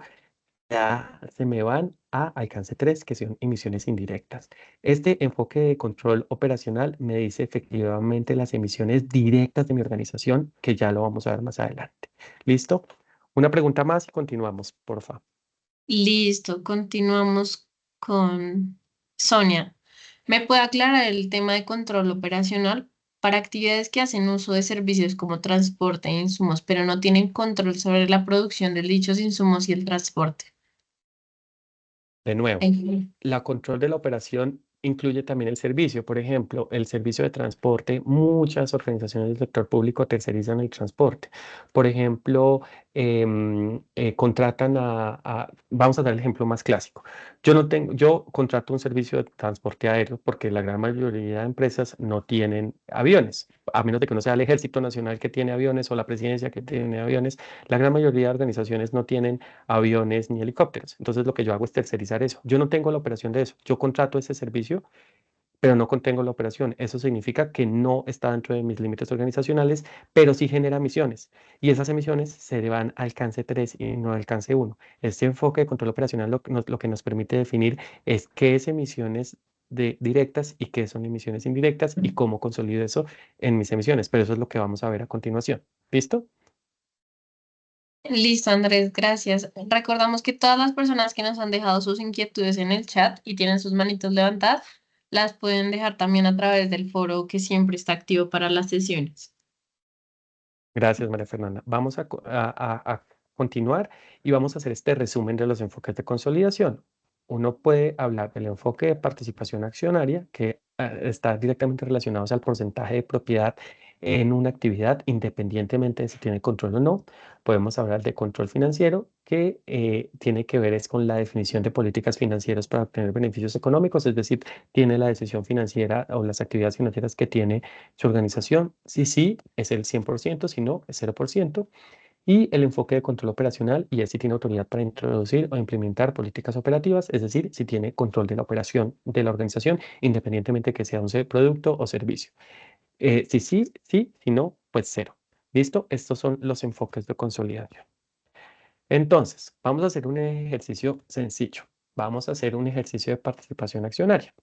ya se me van a alcance 3, que son emisiones indirectas. Este enfoque de control operacional me dice efectivamente las emisiones directas de mi organización, que ya lo vamos a ver más adelante. ¿Listo? Una pregunta más y continuamos, por favor. Listo, continuamos con Sonia. ¿Me puede aclarar el tema de control operacional para actividades que hacen uso de servicios como transporte e insumos, pero no tienen control sobre la producción de dichos insumos y el transporte? De nuevo, Ejemplo. la control de la operación incluye también el servicio. Por ejemplo, el servicio de transporte, muchas organizaciones del sector público tercerizan el transporte. Por ejemplo, contratan vamos a dar el ejemplo más clásico. Yo contrato un servicio de transporte aéreo porque la gran mayoría de empresas no tienen aviones, a menos de que no sea el Ejército Nacional que tiene aviones o la Presidencia que tiene aviones. La gran mayoría de organizaciones no tienen aviones ni helicópteros. Entonces lo que yo hago es tercerizar eso. Yo no tengo la operación de eso. Yo contrato ese servicio, pero no contengo la operación. Eso significa que no está dentro de mis límites organizacionales, pero sí genera emisiones. Y esas emisiones se van a alcance 3 y no a alcance 1. Este enfoque de control operacional lo que nos permite definir es qué es emisiones directas y qué son emisiones indirectas y cómo consolido eso en mis emisiones. Pero eso es lo que vamos a ver a continuación. ¿Listo? Listo, Andrés, gracias. Recordamos que todas las personas que nos han dejado sus inquietudes en el chat y tienen sus manitos levantadas, las pueden dejar también a través del foro que siempre está activo para las sesiones. Gracias, María Fernanda. Vamos a continuar y vamos a hacer este resumen de los enfoques de consolidación. Uno puede hablar del enfoque de participación accionaria, que está directamente relacionado al porcentaje de propiedad en una actividad, independientemente de si tiene control o no. Podemos hablar de control financiero, que tiene que ver es con la definición de políticas financieras para obtener beneficios económicos, es decir, tiene la decisión financiera o las actividades financieras que tiene su organización. Si sí, es el 100%, si no, es 0%. Y el enfoque de control operacional, y es si tiene autoridad para introducir o implementar políticas operativas, es decir, si tiene control de la operación de la organización, independientemente que sea un producto o servicio. Si sí, sí, si no, pues 0. ¿Listo? Estos son los enfoques de consolidación. Entonces, vamos a hacer un ejercicio sencillo. Vamos a hacer un ejercicio de participación accionaria.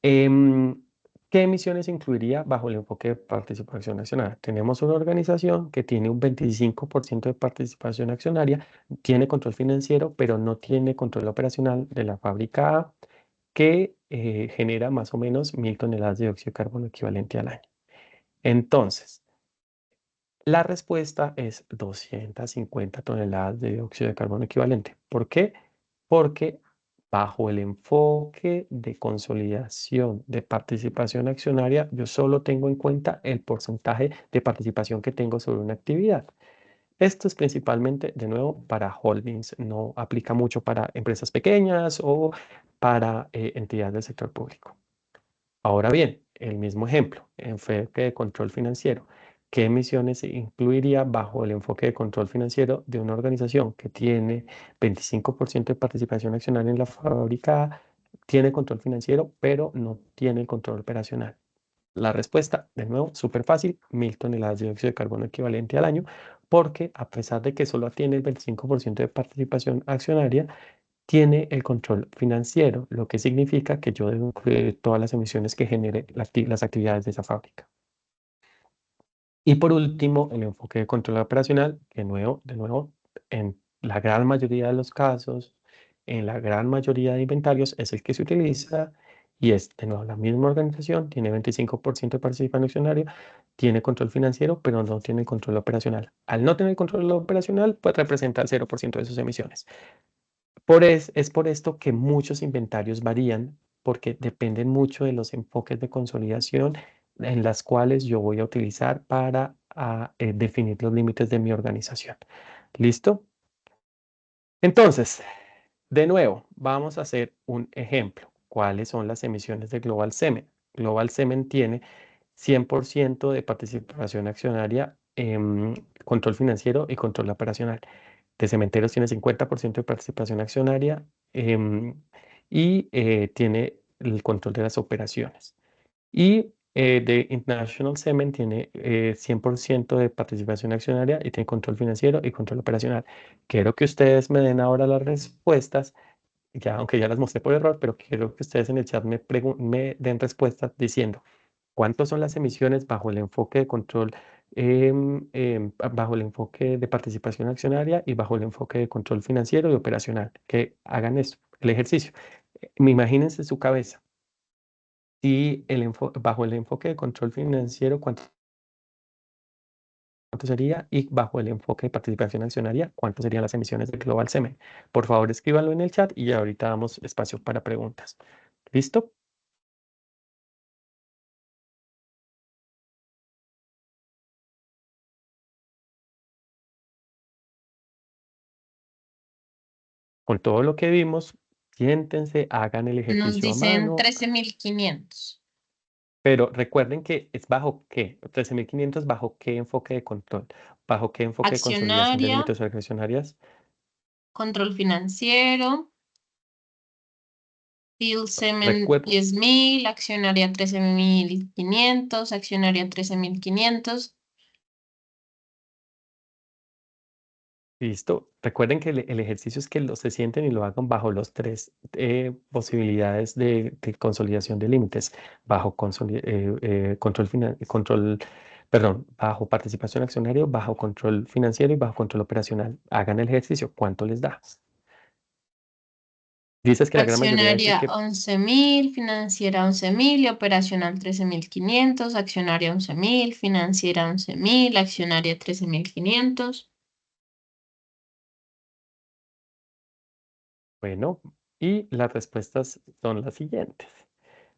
¿Qué emisiones incluiría bajo el enfoque de participación accionaria? Tenemos una organización que tiene un 25% de participación accionaria, tiene control financiero, pero no tiene control operacional de la fábrica A, que genera más o menos 1.000 toneladas de dióxido de carbono equivalente al año. Entonces, la respuesta es 250 toneladas de dióxido de carbono equivalente. ¿Por qué? Porque bajo el enfoque de consolidación de participación accionaria, yo solo tengo en cuenta el porcentaje de participación que tengo sobre una actividad. Esto es principalmente, de nuevo, para holdings, no aplica mucho para empresas pequeñas o para entidades del sector público. Ahora bien, el mismo ejemplo, enfoque de control financiero. ¿Qué emisiones se incluiría bajo el enfoque de control financiero de una organización que tiene 25% de participación accionaria en la fábrica, tiene control financiero, pero no tiene el control operacional? La respuesta, de nuevo, súper fácil, 1.000 toneladas de dióxido de carbono equivalente al año, porque a pesar de que solo tiene el 25% de participación accionaria, tiene el control financiero, lo que significa que yo debo incluir todas las emisiones que genere las actividades de esa fábrica. Y por último, el enfoque de control operacional, de nuevo, en la gran mayoría de los casos, en la gran mayoría de inventarios, es el que se utiliza y es, de nuevo, la misma organización, tiene 25% de participación accionaria, tiene control financiero, pero no tiene control operacional. Al no tener control operacional, pues representa el 0% de sus emisiones. Es por esto que muchos inventarios varían, porque dependen mucho de los enfoques de consolidación en las cuales yo voy a utilizar para definir los límites de mi organización. ¿Listo? Entonces, de nuevo, vamos a hacer un ejemplo. ¿Cuáles son las emisiones de Global Cement? Global Cement tiene 100% de participación accionaria, control financiero y control operacional. De Cementeros tiene 50% de participación accionaria y tiene el control de las operaciones. Y de International Semen tiene 100% de participación accionaria y tiene control financiero y control operacional. Quiero que ustedes me den ahora las respuestas, ya, aunque ya las mostré por error, pero quiero que ustedes en el chat me den respuestas diciendo cuántos son las emisiones bajo el enfoque de control, bajo el enfoque de participación accionaria y bajo el enfoque de control financiero y operacional. Que hagan esto, el ejercicio. Imagínense su cabeza. Y bajo el enfoque de control financiero, ¿cuánto sería? Y bajo el enfoque de participación accionaria, ¿cuánto serían las emisiones de Global Semen? Por favor, escríbanlo en el chat y ya ahorita damos espacio para preguntas. ¿Listo? Con todo lo que vimos, siéntense, hagan el Nos ejercicio a dicen mano. 13.500. Pero recuerden que es bajo qué, 13.500 bajo qué enfoque de control, bajo qué enfoque de consolidación de Accionaria, límites accionarias. control financiero, Field Semen Recuerden, 10.000, accionaria 13.500, accionaria 13.500. listo. Recuerden que el ejercicio es que se sienten y lo hagan bajo los tres posibilidades de consolidación de límites, bajo bajo participación accionaria, bajo control financiero y bajo control operacional. Hagan el ejercicio, ¿cuánto les da? Dices que la gran mayoría dice Accionaria que 11.000, financiera 11.000 y operacional 13.500, accionaria 11.000, financiera 11.000, accionaria 13.500. bueno, y las respuestas son las siguientes.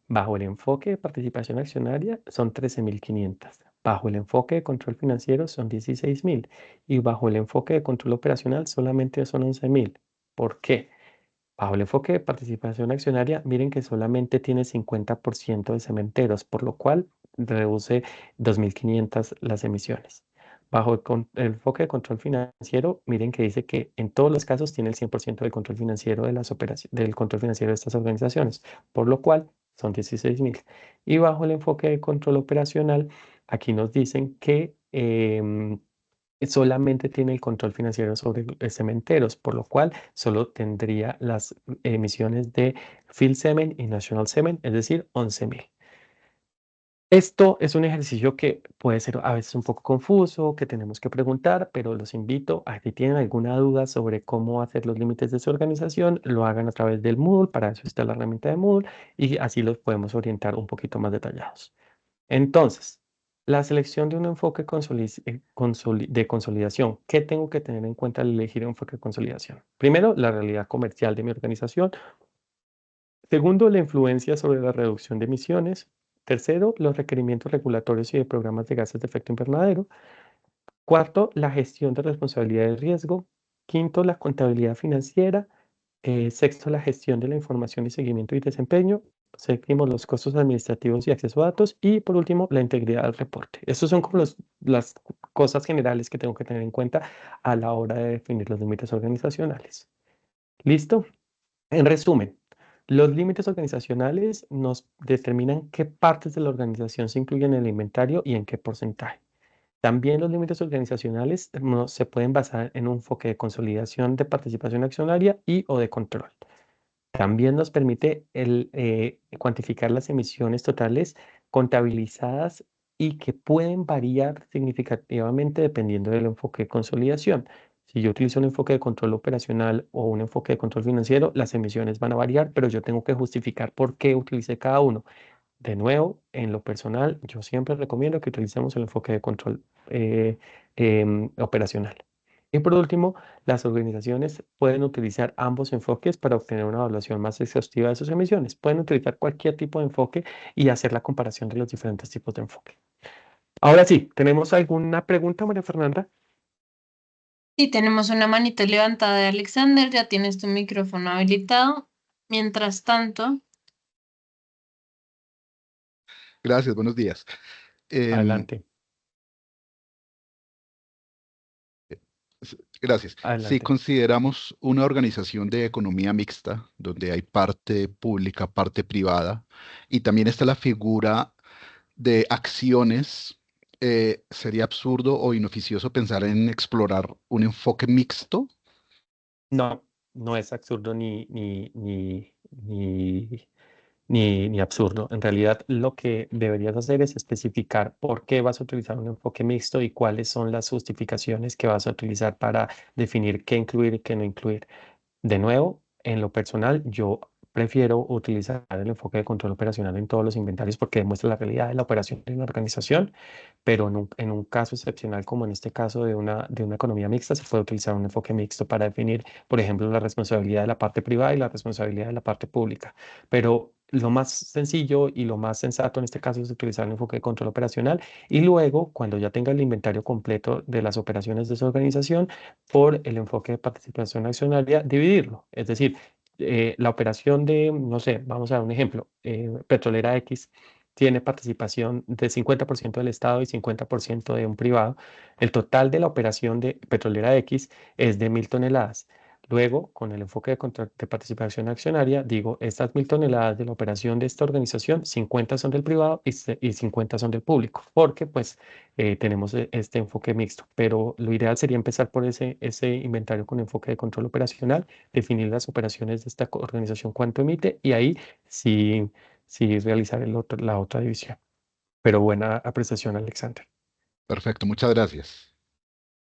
Bajo el enfoque de participación accionaria son 13.500. Bajo el enfoque de control financiero son 16.000. Y bajo el enfoque de control operacional solamente son 11.000. ¿Por qué? Bajo el enfoque de participación accionaria, miren que solamente tiene 50% de cementeros, por lo cual reduce 2.500 las emisiones. Bajo el enfoque de control financiero, miren que dice que en todos los casos tiene el 100% del control financiero de las del control financiero de estas organizaciones, por lo cual son 16.000. Y bajo el enfoque de control operacional, aquí nos dicen que solamente tiene el control financiero sobre cementeros, por lo cual solo tendría las emisiones de Field Semen y National Semen, es decir, 11.000. Esto es un ejercicio que puede ser a veces un poco confuso, que tenemos que preguntar, pero los invito a que si tienen alguna duda sobre cómo hacer los límites de su organización, lo hagan a través del Moodle, para eso está la herramienta de Moodle, y así los podemos orientar un poquito más detallados. Entonces, la selección de un enfoque de consolidación. ¿Qué tengo que tener en cuenta al elegir un enfoque de consolidación? Primero, la realidad comercial de mi organización. Segundo, la influencia sobre la reducción de emisiones. Tercero, los requerimientos regulatorios y de programas de gases de efecto invernadero. Cuarto, la gestión de responsabilidad de riesgo. Quinto, la contabilidad financiera. Sexto, la gestión de la información y seguimiento y desempeño. Séptimo, los costos administrativos y acceso a datos. Y por último, la integridad del reporte. Estas son como las cosas generales que tengo que tener en cuenta a la hora de definir los límites organizacionales. ¿Listo? En resumen, los límites organizacionales nos determinan qué partes de la organización se incluyen en el inventario y en qué porcentaje. También los límites organizacionales se pueden basar en un enfoque de consolidación de participación accionaria y o de control. También nos permite cuantificar las emisiones totales contabilizadas y que pueden variar significativamente dependiendo del enfoque de consolidación. Si yo utilizo un enfoque de control operacional o un enfoque de control financiero, las emisiones van a variar, pero yo tengo que justificar por qué utilicé cada uno. De nuevo, en lo personal, yo siempre recomiendo que utilicemos el enfoque de control operacional. Y por último, las organizaciones pueden utilizar ambos enfoques para obtener una evaluación más exhaustiva de sus emisiones. Pueden utilizar cualquier tipo de enfoque y hacer la comparación de los diferentes tipos de enfoque. Ahora sí, ¿tenemos alguna pregunta, María Fernanda? Sí, tenemos una manito levantada de Alexander, ya tienes tu micrófono habilitado. Mientras tanto, Gracias, buenos días. Adelante. Gracias. Si Adelante. consideramos una organización de economía mixta, donde hay parte pública, parte privada, y también está la figura de acciones, ¿sería absurdo o inoficioso pensar en explorar un enfoque mixto? No, no es absurdo ni absurdo. En realidad, lo que deberías hacer es especificar por qué vas a utilizar un enfoque mixto y cuáles son las justificaciones que vas a utilizar para definir qué incluir y qué no incluir. De nuevo, en lo personal, yo prefiero utilizar el enfoque de control operacional en todos los inventarios porque demuestra la realidad de la operación de una organización, pero en un caso excepcional como en este caso de una economía mixta, se puede utilizar un enfoque mixto para definir, por ejemplo, la responsabilidad de la parte privada y la responsabilidad de la parte pública. Pero lo más sencillo y lo más sensato en este caso es utilizar el enfoque de control operacional y luego, cuando ya tenga el inventario completo de las operaciones de esa organización, por el enfoque de participación accionaria, dividirlo. Es decir, la operación de, no sé, vamos a dar un ejemplo, Petrolera X tiene participación de 50% del Estado y 50% de un privado. El total de la operación de Petrolera X es de 1.000 toneladas. Luego, con el enfoque de participación accionaria, digo, estas 1.000 toneladas de la operación de esta organización, 50 son del privado y 50 son del público, porque pues tenemos este enfoque mixto. Pero lo ideal sería empezar por ese inventario con enfoque de control operacional, definir las operaciones de esta organización, cuánto emite, y ahí sí sí realizar la otra división. Pero buena apreciación, Alexander. Perfecto, muchas gracias.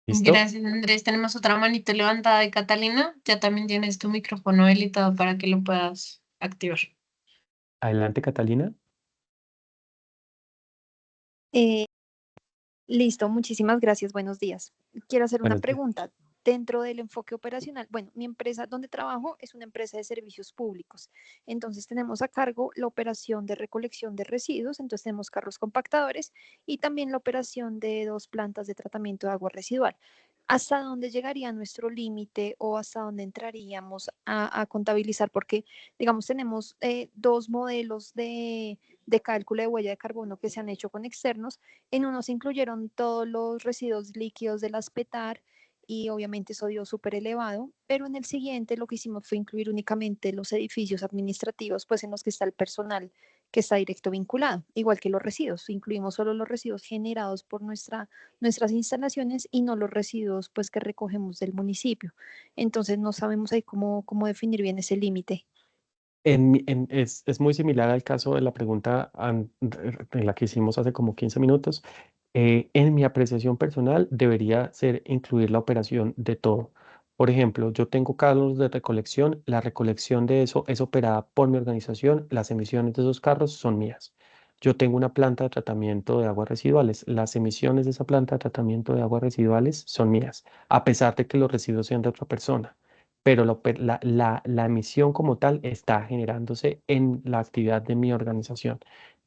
¿Listo? Gracias, Andrés. Tenemos otra manito levantada de Catalina. Ya también tienes tu micrófono habilitado para que lo puedas activar. Adelante, Catalina. Eh, Listo, muchísimas gracias. Buenos días. Quiero hacer una Buenos días. pregunta. Dentro del enfoque operacional, bueno, mi empresa donde trabajo es una empresa de servicios públicos. Entonces tenemos a cargo la operación de recolección de residuos, entonces tenemos carros compactadores y también la operación de 2 plantas de tratamiento de agua residual. ¿Hasta dónde llegaría nuestro límite o hasta dónde entraríamos a contabilizar? Porque, digamos, tenemos 2 modelos de cálculo de huella de carbono que se han hecho con externos. En uno se incluyeron todos los residuos líquidos de las PETAR y obviamente eso dio súper elevado, pero en el siguiente lo que hicimos fue incluir únicamente los edificios administrativos, pues en los que está el personal que está directo vinculado, igual que los residuos. Incluimos solo los residuos generados por nuestras instalaciones y no los residuos pues que recogemos del municipio. Entonces no sabemos ahí cómo definir bien ese límite. Es muy similar al caso de la pregunta en la que hicimos hace como 15 minutos. En mi apreciación personal debería ser incluir la operación de todo. Por ejemplo, yo tengo carros de recolección, la recolección de eso es operada por mi organización, las emisiones de esos carros son mías. Yo tengo una planta de tratamiento de aguas residuales, las emisiones de esa planta de tratamiento de aguas residuales son mías, a pesar de que los residuos sean de otra persona, pero la emisión como tal está generándose en la actividad de mi organización.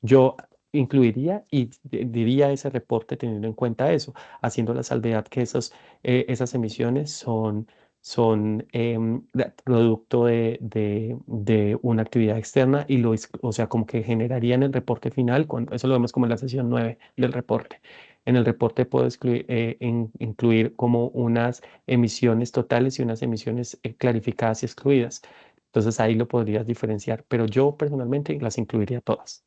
Yo incluiría y diría ese reporte teniendo en cuenta eso, haciendo la salvedad que esas emisiones son producto de una actividad externa y o sea, como que generarían el reporte final, eso lo vemos como en la sesión 9 del reporte. En el reporte puedo incluir como unas emisiones totales y unas emisiones clarificadas y excluidas. Entonces ahí lo podrías diferenciar, pero yo personalmente las incluiría todas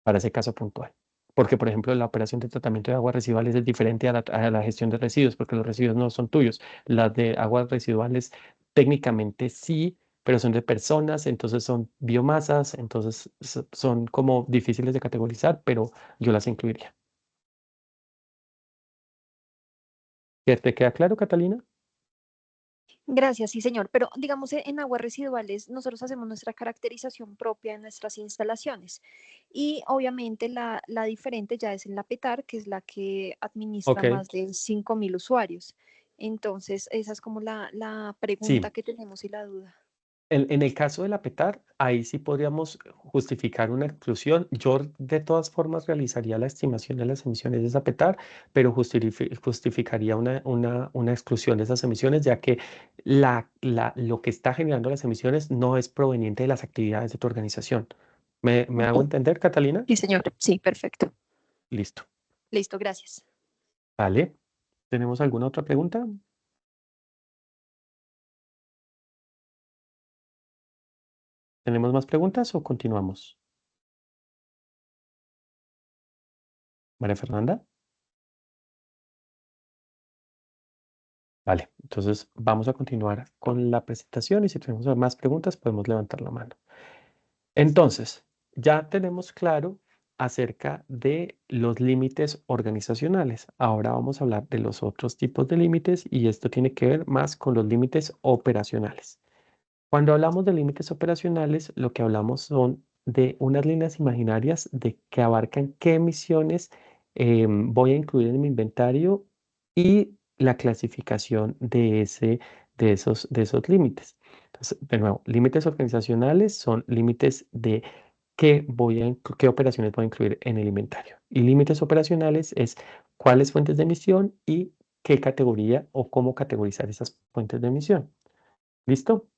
para ese caso puntual. Porque, por ejemplo, la operación de tratamiento de aguas residuales es diferente a la gestión de residuos, porque los residuos no son tuyos. Las de aguas residuales técnicamente sí, pero son de personas, entonces son biomasas, entonces son como difíciles de categorizar, pero yo las incluiría. ¿Te queda claro, Catalina? Gracias, sí, señor. Pero digamos, en aguas residuales, nosotros hacemos nuestra caracterización propia en nuestras instalaciones. Y obviamente la diferente ya es en la PETAR, que es la que administra Ok, más de 5.000 usuarios. Entonces, esa es como la pregunta sí. que tenemos y la duda. En el caso de la PETAR, ahí sí podríamos justificar una exclusión. Yo de todas formas realizaría la estimación de las emisiones de esa PETAR, pero justificaría una exclusión de esas emisiones, ya que lo que está generando las emisiones no es proveniente de las actividades de tu organización. ¿Me hago Ok. entender, Catalina? Sí, señor. Sí, perfecto. Listo. Listo, gracias. Vale. ¿Tenemos alguna otra pregunta? ¿Tenemos más preguntas o continuamos? María Fernanda. Vale, entonces vamos a continuar con la presentación y si tenemos más preguntas podemos levantar la mano. Entonces, ya tenemos claro acerca de los límites organizacionales. Ahora vamos a hablar de los otros tipos de límites y esto tiene que ver más con los límites operacionales. Cuando hablamos de límites operacionales, lo que hablamos son de unas líneas imaginarias de que abarcan qué emisiones voy a incluir en mi inventario y la clasificación de esos límites. Entonces, de nuevo, límites organizacionales son límites de qué operaciones voy a incluir en el inventario. Y límites operacionales es cuáles fuentes de emisión y qué categoría o cómo categorizar esas fuentes de emisión. ¿Listo?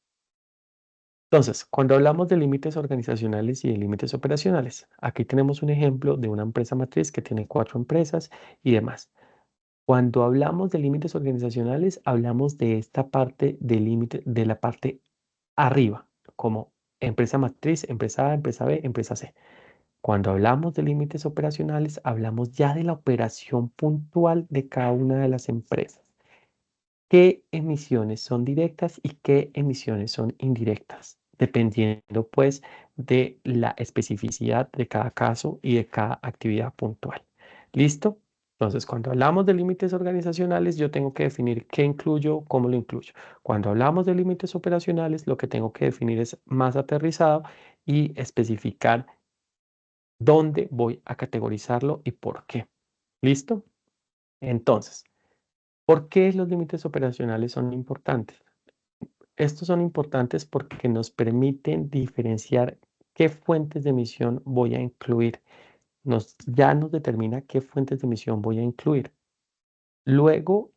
Entonces, cuando hablamos de límites organizacionales y de límites operacionales, aquí tenemos un ejemplo de una empresa matriz que tiene 4 empresas y demás. Cuando hablamos de límites organizacionales, hablamos de esta parte de límite, de la parte arriba, como empresa matriz, empresa A, empresa B, empresa C. Cuando hablamos de límites operacionales, hablamos ya de la operación puntual de cada una de las empresas. ¿Qué emisiones son directas y qué emisiones son indirectas? Dependiendo pues de la especificidad de cada caso y de cada actividad puntual. ¿Listo? Entonces, cuando hablamos de límites organizacionales, yo tengo que definir qué incluyo, cómo lo incluyo. Cuando hablamos de límites operacionales, lo que tengo que definir es más aterrizado y especificar dónde voy a categorizarlo y por qué. ¿Listo? Entonces, ¿por qué los límites operacionales son importantes? Estos son importantes porque nos permiten diferenciar qué fuentes de emisión voy a incluir. Ya nos determina qué fuentes de emisión voy a incluir. Luego,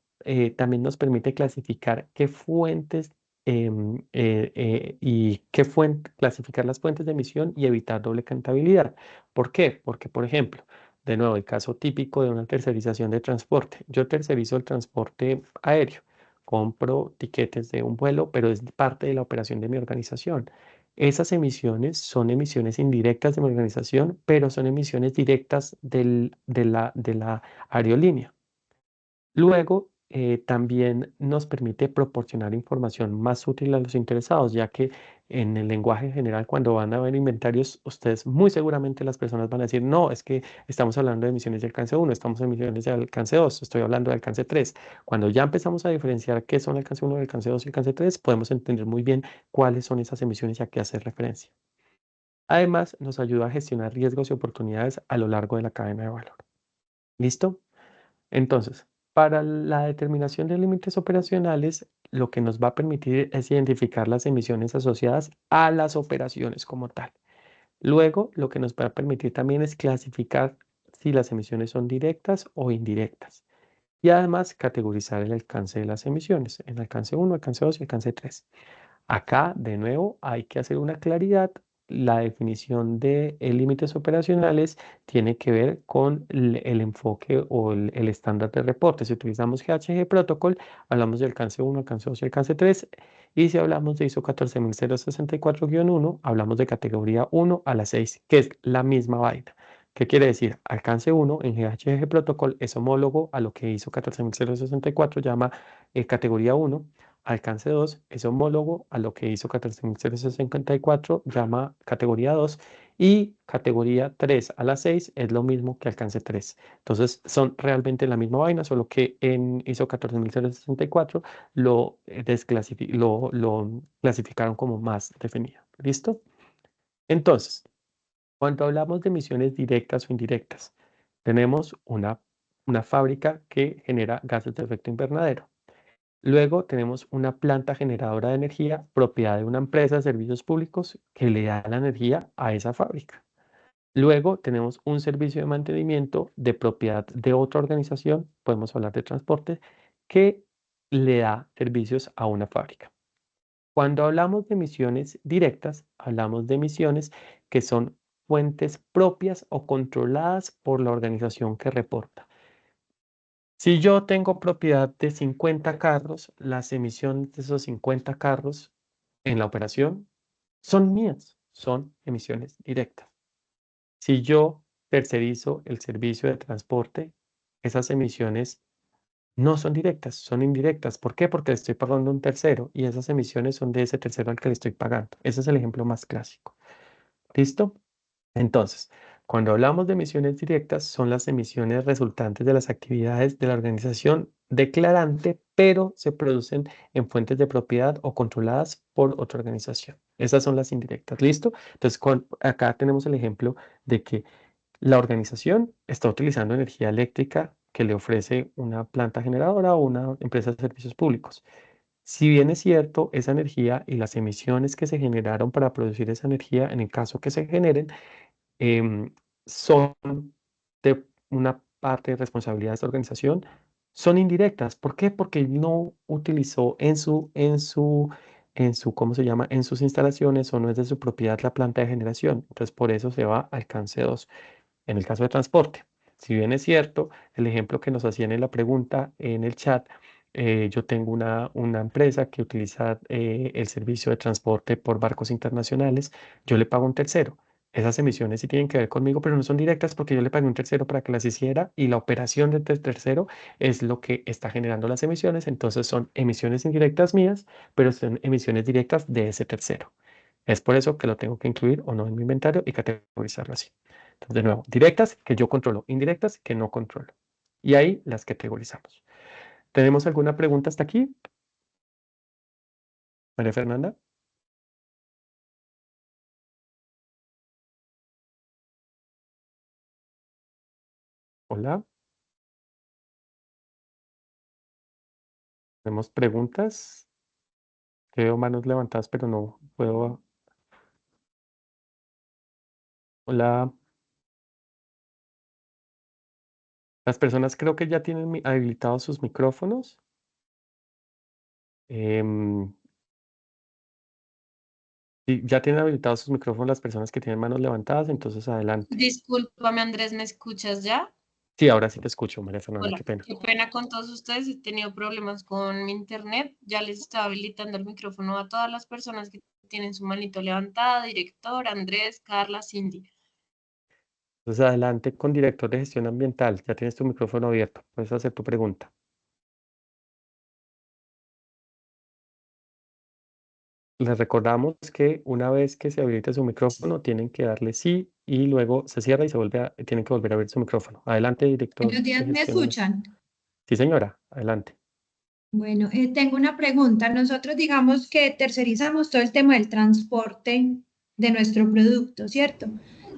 también nos permite clasificar qué fuentes clasificar las fuentes de emisión y evitar doble contabilidad. ¿Por qué? Porque, por ejemplo, de nuevo, el caso típico de una tercerización de transporte. Yo tercerizo el transporte aéreo, compro tiquetes de un vuelo, pero es parte de la operación de mi organización. Esas emisiones son emisiones indirectas de mi organización, pero son emisiones directas de la aerolínea. Luego, también nos permite proporcionar información más útil a los interesados, ya que en el lenguaje general, cuando van a ver inventarios, ustedes muy seguramente las personas van a decir, no, es que estamos hablando de emisiones de alcance 1, estamos en emisiones de alcance 2, estoy hablando de alcance 3. Cuando ya empezamos a diferenciar qué son alcance 1, alcance 2 y alcance 3, podemos entender muy bien cuáles son esas emisiones y a qué hacer referencia. Además, nos ayuda a gestionar riesgos y oportunidades a lo largo de la cadena de valor. ¿Listo? Entonces, para la determinación de límites operacionales, lo que nos va a permitir es identificar las emisiones asociadas a las operaciones como tal. Luego, lo que nos va a permitir también es clasificar si las emisiones son directas o indirectas. Y además, categorizar el alcance de las emisiones en alcance 1, alcance 2 y alcance 3. Acá, de nuevo, hay que hacer una claridad. La definición de límites operacionales tiene que ver con el enfoque o el estándar de reporte. Si utilizamos GHG Protocol, hablamos de alcance 1, alcance 2 y alcance 3. Y si hablamos de ISO 14064-1, hablamos de categoría 1 a la 6, que es la misma vaina. ¿Qué quiere decir? Alcance 1 en GHG Protocol es homólogo a lo que ISO 14064 llama categoría 1. Alcance 2 es homólogo a lo que ISO 14064 llama categoría 2 y categoría 3 a la 6 es lo mismo que alcance 3. Entonces son realmente la misma vaina, solo que en ISO 14064 lo clasificaron como más definido. ¿Listo? Entonces, cuando hablamos de emisiones directas o indirectas, tenemos una fábrica que genera gases de efecto invernadero. Luego tenemos una planta generadora de energía, propiedad de una empresa de servicios públicos que le da la energía a esa fábrica. Luego tenemos un servicio de mantenimiento de propiedad de otra organización, podemos hablar de transporte, que le da servicios a una fábrica. Cuando hablamos de emisiones directas, hablamos de emisiones que son fuentes propias o controladas por la organización que reporta. Si yo tengo propiedad de 50 carros, las emisiones de esos 50 carros en la operación son mías, son emisiones directas. Si yo tercerizo el servicio de transporte, esas emisiones no son directas, son indirectas. ¿Por qué? Porque le estoy pagando a un tercero y esas emisiones son de ese tercero al que le estoy pagando. Ese es el ejemplo más clásico. ¿Listo? Entonces, cuando hablamos de emisiones directas, son las emisiones resultantes de las actividades de la organización declarante, pero se producen en fuentes de propiedad o controladas por otra organización. Esas son las indirectas. ¿Listo? Entonces, acá tenemos el ejemplo de que la organización está utilizando energía eléctrica que le ofrece una planta generadora o una empresa de servicios públicos. Si bien es cierto, esa energía y las emisiones que se generaron para producir esa energía, en el caso que se generen, son de una parte de responsabilidad de esta organización, son indirectas. ¿Por qué? Porque no utilizó ¿cómo se llama? En sus instalaciones o no es de su propiedad la planta de generación. Entonces, por eso se va al alcance 2. En el caso de transporte, si bien es cierto, el ejemplo que nos hacían en la pregunta en el chat, yo tengo una empresa que utiliza el servicio de transporte por barcos internacionales, yo le pago a un tercero. Esas emisiones sí tienen que ver conmigo, pero no son directas porque yo le pagué a un tercero para que las hiciera y la operación de tercero es lo que está generando las emisiones. Entonces son emisiones indirectas mías, pero son emisiones directas de ese tercero. Es por eso que lo tengo que incluir o no en mi inventario y categorizarlo así. Entonces, de nuevo, directas que yo controlo, indirectas que no controlo. Y ahí las categorizamos. ¿Tenemos alguna pregunta hasta aquí? María Fernanda. Hola. ¿Tenemos preguntas? Veo manos levantadas, pero no puedo. Hola. Las personas creo que ya tienen habilitados sus micrófonos. Sí, ya tienen habilitados sus micrófonos las personas que tienen manos levantadas, entonces adelante. Discúlpame, Andrés, ¿me escuchas ya? Sí, ahora sí te escucho, María Fernanda, Hola, qué pena. qué pena con todos ustedes. He tenido problemas con mi internet. Ya les estaba habilitando el micrófono a todas las personas que tienen su manito levantada, director, Andrés, Carla, Cindy. Entonces adelante con director de gestión ambiental. Ya tienes tu micrófono abierto. Puedes hacer tu pregunta. Les recordamos que una vez que se habilite su micrófono, tienen que darle sí y luego se cierra y tienen que volver a abrir su micrófono. Adelante, director Buenos días, de ¿me gestión. escuchan? Sí, señora, adelante. Bueno, tengo una pregunta. Nosotros digamos que tercerizamos todo el tema del transporte de nuestro producto, ¿cierto?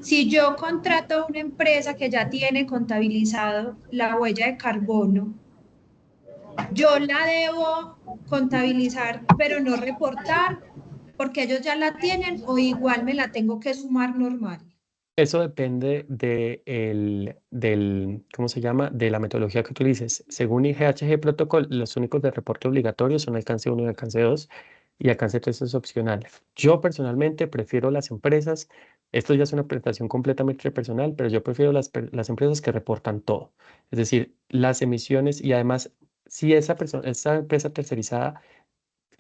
Si yo contrato a una empresa que ya tiene contabilizado la huella de carbono, yo la debo contabilizar, pero no reportar, porque ellos ya la tienen o igual me la tengo que sumar normal. Eso depende ¿cómo se llama? De la metodología que utilices. Según IGHG Protocol, los únicos de reporte obligatorio son alcance 1 y alcance 2, y alcance 3 es opcional. Yo personalmente prefiero las empresas, esto ya es una presentación completamente personal, pero yo prefiero las empresas que reportan todo. Es decir, las emisiones y además, si esa empresa tercerizada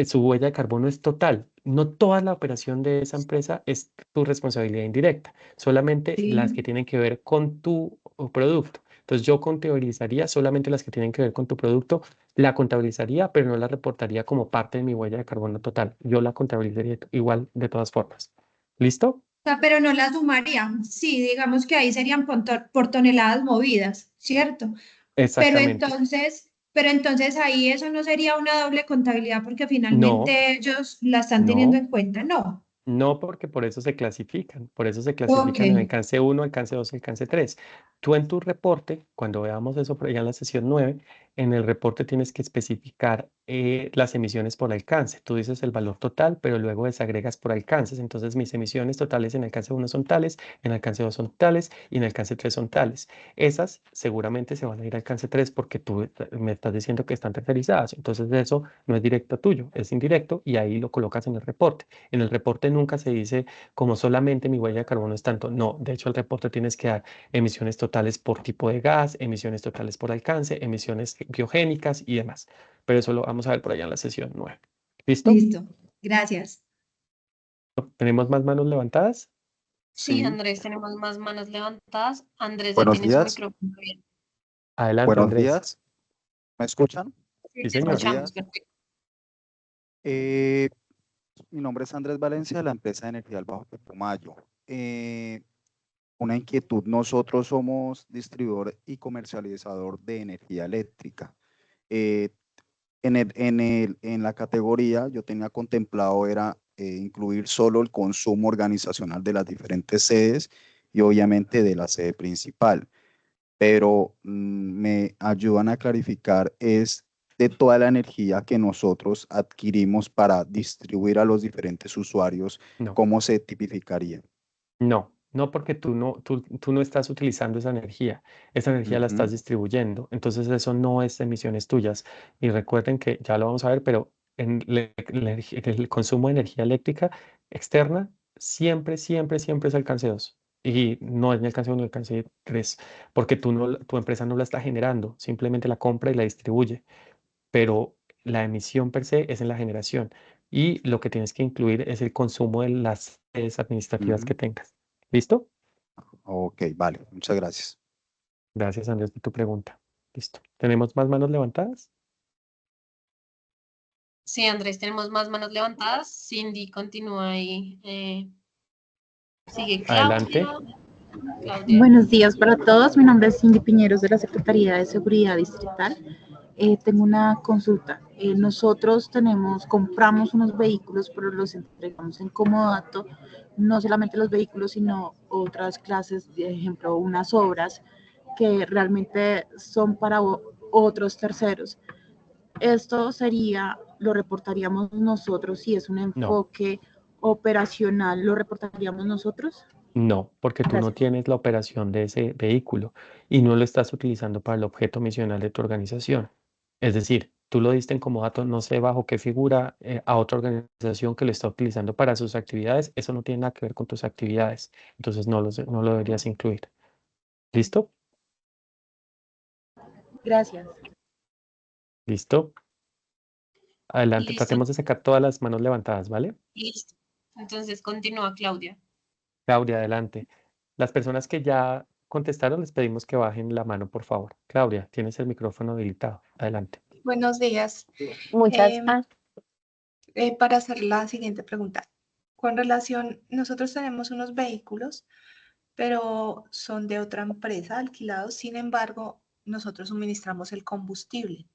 su huella de carbono es total. No toda la operación de esa empresa es tu responsabilidad indirecta, solamente las que tienen que ver con tu producto. Entonces yo contabilizaría solamente las que tienen que ver con tu producto, la contabilizaría, pero no la reportaría como parte de mi huella de carbono total. Yo la contabilizaría igual de todas formas. ¿Listo? O sea, pero no la sumarían. Sí, digamos que ahí serían por toneladas movidas, ¿cierto? Exactamente. Pero entonces ahí eso no sería una doble contabilidad porque No, finalmente ellos la están teniendo no. en cuenta. No. No, porque por eso se clasifican. Por eso se Ok. clasifican en alcance 1, alcance 2 y alcance 3. Tú en tu reporte, cuando veamos eso por allá en la sesión 9, en el reporte tienes que especificar las emisiones por alcance. Tú dices el valor total, pero luego desagregas por alcances. Entonces, mis emisiones totales en alcance 1 son tales, en alcance 2 son tales y en alcance 3 son tales. Esas seguramente se van a ir a alcance 3 porque tú me estás diciendo que están tercerizadas. Entonces, eso no es directo tuyo, es indirecto y ahí lo colocas en el reporte. En el reporte nunca se dice como solamente mi huella de carbono es tanto. No, de hecho el reporte tienes que dar emisiones totales por tipo de gas, emisiones totales por alcance, emisiones biogénicas y demás. Pero eso lo vamos a ver por allá en la sesión 9. ¿Listo? Listo. Gracias. ¿Tenemos más manos levantadas? Sí, Sí, Andrés, tenemos más manos levantadas. Andrés ya buenos tiene su días. micrófono abierto. Adelante, Buenos Andrés. días. ¿Me escuchan? Sí, Sí, te Buenos señor. escuchamos, días. perfecto. Eh, Mi nombre es Andrés Valencia, de la empresa de energía del Bajo Putumayo. Una inquietud, nosotros somos distribuidor y comercializador de energía eléctrica. Eh, en la categoría yo tenía contemplado era incluir solo el consumo organizacional de las diferentes sedes y obviamente de la sede principal, pero me ayudan a clarificar es de toda la energía que nosotros adquirimos para distribuir a los diferentes usuarios, No, ¿cómo se tipificaría? no, porque tú no estás utilizando esa energía la estás Ujú. distribuyendo, entonces eso no es emisiones tuyas. Y recuerden que ya lo vamos a ver, pero el consumo de energía eléctrica externa siempre, siempre, siempre es alcance 2. Y no es ni alcance 1 ni alcance 3, porque tu empresa no la está generando, simplemente la compra y la distribuye, pero la emisión per se es en la generación. Y lo que tienes que incluir es el consumo de las sedes administrativas que Ujú. tengas. ¿Listo? Ok, vale, muchas gracias. Gracias, Andrés, por tu pregunta. Listo. ¿Tenemos más manos levantadas? Sí, Andrés, tenemos más manos levantadas. Cindy continúa ahí. Sigue Adelante. Claudia. Buenos días para todos. Mi nombre es Cindy Piñeros de la Secretaría de Seguridad Distrital. Tengo una consulta. Nosotros compramos unos vehículos, pero los entregamos en comodato. No solamente los vehículos, sino otras clases, de ejemplo, unas obras que realmente son para otros terceros. Esto lo reportaríamos nosotros si es un No, enfoque operacional, ¿lo reportaríamos nosotros? no, porque tú no Gracias. tienes la operación de ese vehículo y no lo estás utilizando para el objeto misional de tu organización. Es decir, tú lo diste en como dato, no sé bajo qué figura, a otra organización que lo está utilizando para sus actividades. Eso no tiene nada que ver con tus actividades. Entonces no lo deberías incluir. ¿Listo? Gracias. ¿Listo? Adelante, Listo, tratemos de sacar todas las manos levantadas, ¿vale? listo. Entonces continúa Claudia. Claudia, adelante. Las personas que ya contestaron, les pedimos que bajen la mano, por favor. Claudia, tienes el micrófono habilitado. Adelante. Buenos días. Muchas, Para hacer la siguiente pregunta. Con relación, nosotros tenemos unos vehículos, pero son de otra empresa alquilados. Sin embargo, nosotros suministramos el combustible.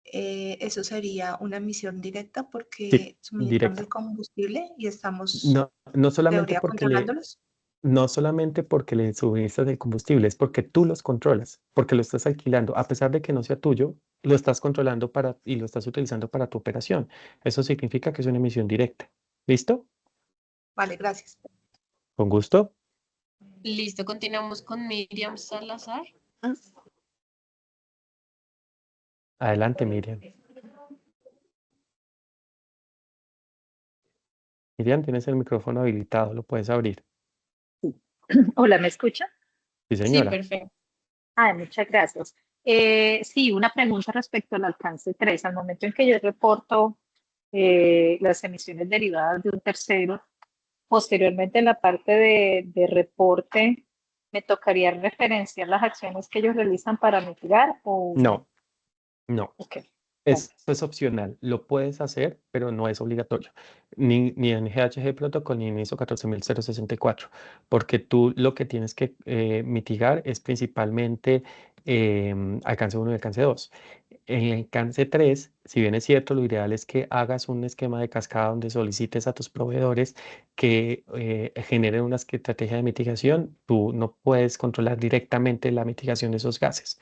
Eso sería una emisión directa Sí, porque suministramos el directa. combustible y estamos, No, no solamente teoría, porque controlándolos. no solamente porque le suministras el combustible, es porque tú los controlas, porque lo estás alquilando, a pesar de que no sea tuyo, lo estás controlando y lo estás utilizando para tu operación. Eso significa que es una emisión directa. ¿Listo? Vale, gracias. Con gusto. Listo, continuamos con Miriam Salazar. Adelante, Miriam. Miriam, tienes el micrófono habilitado, lo puedes abrir. Hola, ¿me escucha? Sí, Sí, señora. perfecto. Muchas gracias. Sí, una pregunta respecto al alcance 3. Al momento en que yo reporto las emisiones derivadas de un tercero, posteriormente en la parte de reporte, ¿me tocaría referenciar las acciones que ellos realizan para mitigar o...? No, no. Ok. Esto es opcional, lo puedes hacer, pero no es obligatorio, ni en GHG Protocol ni en ISO 14064, porque tú lo que tienes que mitigar es principalmente alcance 1 y alcance 2. En el alcance 3, si bien es cierto, lo ideal es que hagas un esquema de cascada donde solicites a tus proveedores que generen una estrategia de mitigación. Tú no puedes controlar directamente la mitigación de esos gases,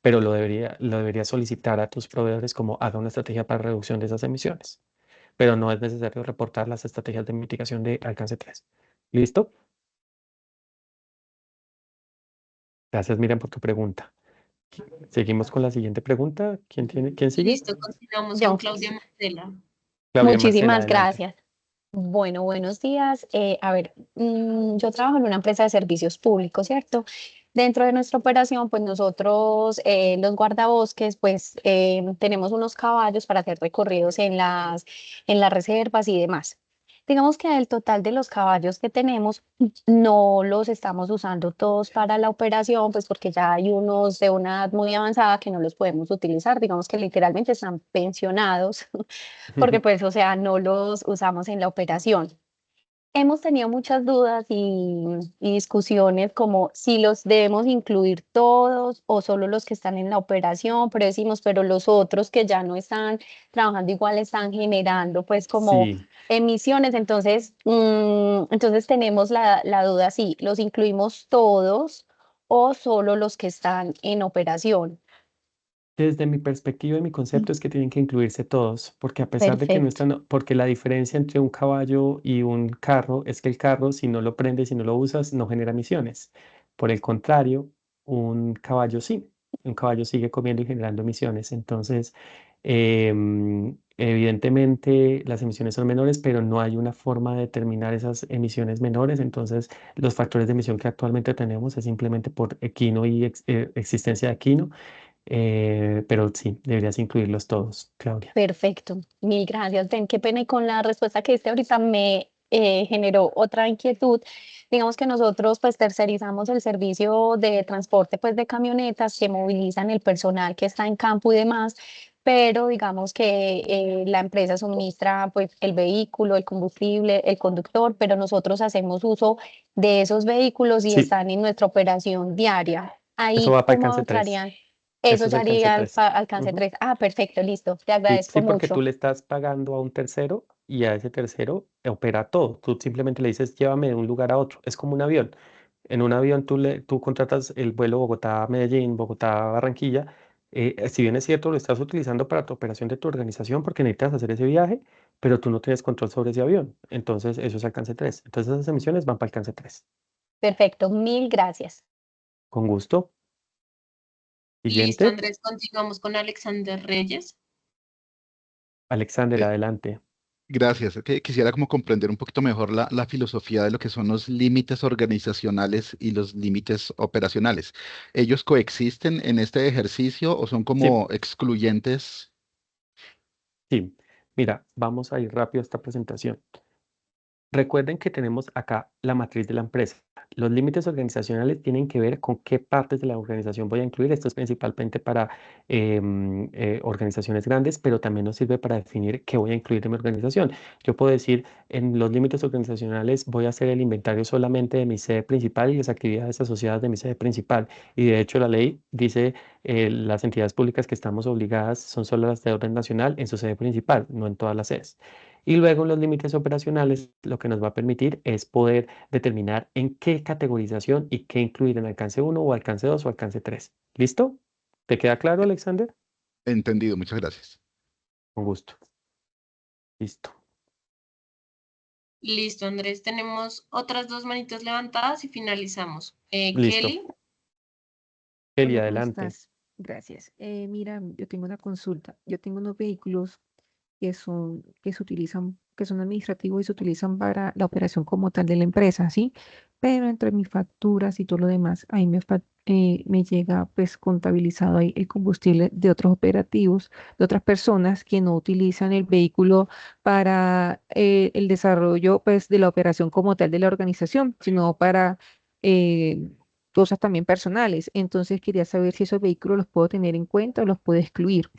pero lo deberías solicitar a tus proveedores como haga una estrategia para reducción de esas emisiones. Pero no es necesario reportar las estrategias de mitigación de alcance 3. ¿Listo? Gracias, Miriam, por tu pregunta. Seguimos con la siguiente pregunta. ¿Quién sigue? Listo, continuamos con yo. Claudia Marcela. Claudia Marcela, Muchísimas adelante. gracias. Bueno, buenos días. Yo trabajo en una empresa de servicios públicos, ¿cierto? Dentro de nuestra operación, pues nosotros, los guardabosques, pues tenemos unos caballos para hacer recorridos en las reservas y demás. Digamos que el total de los caballos que tenemos no los estamos usando todos para la operación, pues porque ya hay unos de una edad muy avanzada que no los podemos utilizar, digamos que literalmente están pensionados, porque pues, o sea, no los usamos en la operación. Hemos tenido muchas dudas y discusiones como si los debemos incluir todos o solo los que están en la operación, pero decimos, pero los otros que ya no están trabajando igual están generando pues como Sí, emisiones, entonces tenemos la duda si los incluimos todos o solo los que están en operación. desde mi perspectiva y mi concepto es que tienen que incluirse todos, porque a pesar de que no Perfecto. están, porque la diferencia entre un caballo y un carro es que el carro, si no lo prendes, si no lo usas, no genera emisiones. Por el contrario, un caballo sí, un caballo sigue comiendo y generando emisiones. Entonces, evidentemente las emisiones son menores, pero no hay una forma de determinar esas emisiones menores. Entonces, los factores de emisión que actualmente tenemos es simplemente por equino y existencia de equino. Pero sí, deberías incluirlos todos, Claudia. Perfecto, mil gracias. Ven, qué pena y con la respuesta que diste ahorita me generó otra inquietud. Digamos que nosotros pues tercerizamos el servicio de transporte pues de camionetas que movilizan el personal que está en campo y demás, pero digamos que la empresa suministra pues el vehículo, el combustible, el conductor, pero nosotros hacemos uso de esos vehículos y Sí, están en nuestra operación diaria. eso Ahí, va para ¿cómo alcance 3. entrarían? Eso Eso es ya alcance haría 3. alcance 3. Ah, perfecto, listo. Te Sí, agradezco sí, porque tú mucho. le estás pagando a un tercero y a ese tercero opera todo. Tú simplemente le dices, llévame de un lugar a otro. Es como un avión. En un avión tú contratas el vuelo Bogotá-Medellín, Bogotá-Barranquilla. Si bien es cierto, lo estás utilizando para tu operación de tu organización porque necesitas hacer ese viaje, pero tú no tienes control sobre ese avión. Entonces, eso es alcance 3. Entonces, esas emisiones van para alcance 3. Perfecto, mil gracias. Con gusto. Listo, Siguiente. Andrés, continuamos con Alexander Reyes. Alexander, Eh, adelante. Gracias. Quisiera como comprender un poquito mejor la filosofía de lo que son los límites organizacionales y los límites operacionales. ¿Ellos coexisten en este ejercicio o son Sí, como excluyentes? sí. Mira, vamos a ir rápido a esta presentación. Recuerden que tenemos acá la matriz de la empresa. Los límites organizacionales tienen que ver con qué partes de la organización voy a incluir. Esto es principalmente para organizaciones grandes, pero también nos sirve para definir qué voy a incluir en mi organización. Yo puedo decir, en los límites organizacionales voy a hacer el inventario solamente de mi sede principal y las actividades asociadas de mi sede principal. Y de hecho la ley dice, las entidades públicas que estamos obligadas son solo las de orden nacional en su sede principal, no en todas las sedes. Y luego en los límites operacionales lo que nos va a permitir es poder determinar en qué categorización y qué incluir en alcance 1 o alcance 2 o alcance 3. ¿Listo? ¿Te queda claro, Alexander? Entendido, muchas gracias. Con gusto. Listo. Listo, Andrés, tenemos otras dos manitos levantadas y finalizamos. Listo. Kelly, Kelly, Hola, ¿cómo adelante. estás? Gracias. Mira, yo tengo una consulta. Yo tengo unos vehículos que se utilizan, que son administrativos y se utilizan para la operación como tal de la empresa, ¿sí? Pero entre mis facturas y todo lo demás, ahí me llega pues contabilizado ahí el combustible de otros operativos, de otras personas que no utilizan el vehículo para el desarrollo pues de la operación como tal de la organización, sino para eh, cosas también personales. Entonces quería saber si esos vehículos los puedo tener en cuenta o los puedo excluir.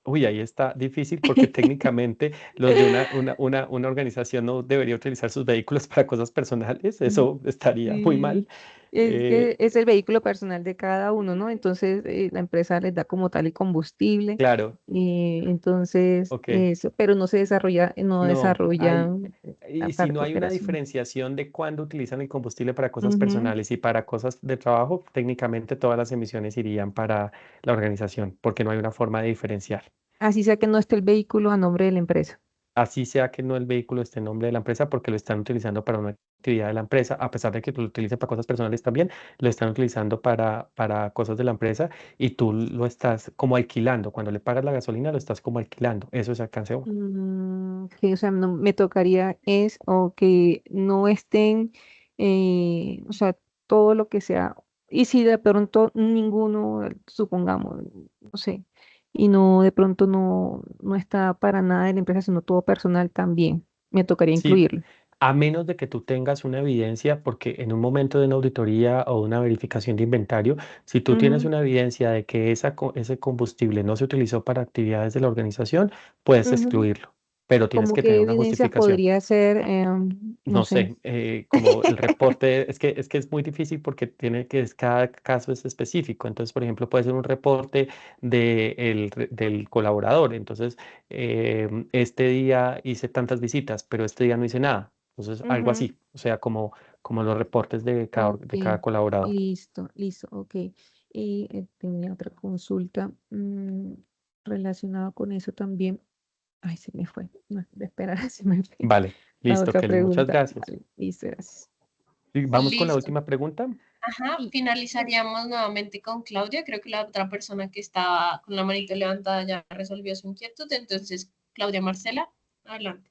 Uy, ahí está difícil porque técnicamente los de una organización no debería utilizar sus vehículos para cosas personales. Mm, Eso estaría muy mal. Sí, es Eh, que es el vehículo personal de cada uno, ¿no? Entonces la empresa les da como tal el combustible, claro, entonces ok. eso, pero no se desarrolla, no No, hay, desarrollan la y si no parte hay una operación. diferenciación de cuándo utilizan el combustible para cosas Ujú. personales y para cosas de trabajo, técnicamente todas las emisiones irían para la organización, porque no hay una forma de diferenciar. Así sea que no esté el vehículo a nombre de la empresa. Así sea que no el vehículo esté en nombre de la empresa, porque lo están utilizando para una actividad de la empresa, a pesar de que tú lo utilices para cosas personales también, lo están utilizando para cosas de la empresa y tú lo estás como alquilando. Cuando le pagas la gasolina, lo estás como alquilando. Eso es alcance 1. Que, o sea, no, me tocaría es o que no estén, o sea, todo lo que sea, y si de pronto ninguno, supongamos, no sé, y no, de pronto no está para nada de la empresa, sino todo personal también. me tocaría Sí, incluirlo. a menos de que tú tengas una evidencia, porque en un momento de una auditoría o una verificación de inventario, si tú tienes Ujú, una evidencia de que ese combustible no se utilizó para actividades de la organización, puedes ujú. excluirlo, pero tienes ¿Cómo que qué tener una evidencia justificación. podría ser? No No sé. sé, como el reporte, es que es muy difícil porque cada caso es específico. Entonces, por ejemplo, puede ser un reporte del colaborador. Entonces, este día hice tantas visitas, pero este día no hice nada. Entonces, algo Ujú. así, o sea, como los reportes Ok, de cada colaborador. listo, ok. Y tenía otra consulta relacionada con eso también. Ay, se me fue. No, espera, se me fue Vale, la listo, otra Kelly, muchas pregunta. gracias. Vale, listo, gracias. Y vamos con la Listo. última pregunta. Ajá, Sí. finalizaríamos nuevamente con Claudia. Creo que la otra persona que estaba con la manito levantada ya resolvió su inquietud. Entonces, Claudia Marcela, adelante.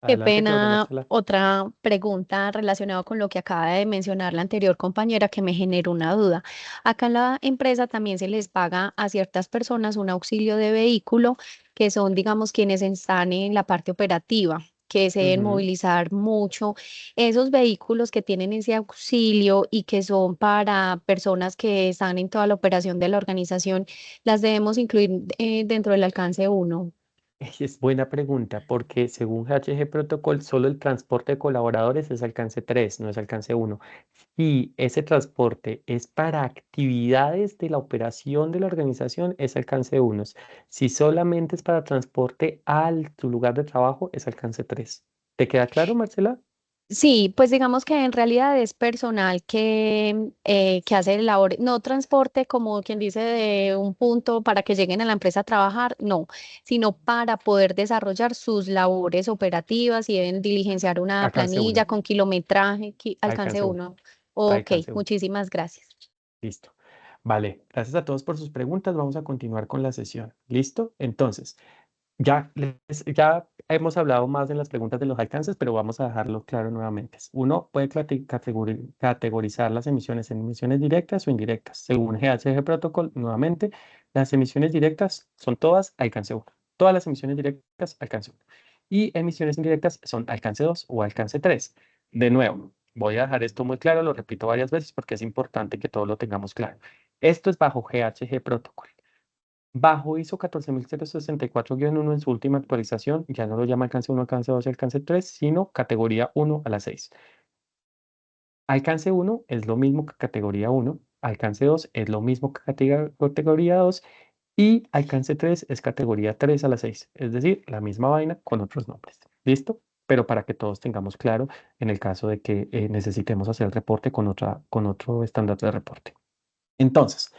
Qué Adelante, Claudia pena, Marcela. otra pregunta relacionada con lo que acaba de mencionar la anterior compañera que me generó una duda. Acá en la empresa también se les paga a ciertas personas un auxilio de vehículo, que son, digamos, quienes están en la parte operativa, que se deben Ujú. movilizar mucho. Esos vehículos que tienen ese auxilio y que son para personas que están en toda la operación de la organización, las debemos incluir dentro del alcance uno. Es buena pregunta, porque según HG Protocol, solo el transporte de colaboradores es alcance 3, no es alcance 1. Y ese transporte es para actividades de la operación de la organización, es alcance 1. Si solamente es para transporte al tu lugar de trabajo, es alcance 3. ¿Te queda claro, Marcela? Sí, pues digamos que en realidad es personal que hace labores, no transporte como quien dice de un punto para que lleguen a la empresa a trabajar, no, sino para poder desarrollar sus labores operativas y deben diligenciar una Alcance planilla 1. con kilometraje, alcance Alcance 1. uno. Ok, Alcance 1. muchísimas gracias. Listo. Vale, gracias a todos por sus preguntas. Vamos a continuar con la sesión. ¿Listo? Entonces, ya hemos hablado más en las preguntas de los alcances, pero vamos a dejarlo claro nuevamente. Uno puede categorizar las emisiones en emisiones directas o indirectas. Según GHG Protocol, nuevamente, las emisiones directas son todas alcance 1. Todas las emisiones directas alcance 1. Y emisiones indirectas son alcance 2 o alcance 3. De nuevo, voy a dejar esto muy claro, lo repito varias veces porque es importante que todos lo tengamos claro. Esto es bajo GHG Protocol. Bajo ISO 14064-1 en su última actualización, ya no lo llama alcance 1, alcance 2 y alcance 3, sino categoría 1 a la 6. Alcance 1 es lo mismo que categoría 1, alcance 2 es lo mismo que categoría 2 y alcance 3 es categoría 3 a la 6, es decir, la misma vaina con otros nombres. ¿Listo? Pero para que todos tengamos claro en el caso de que necesitemos hacer el reporte con otro estándar de reporte. Entonces,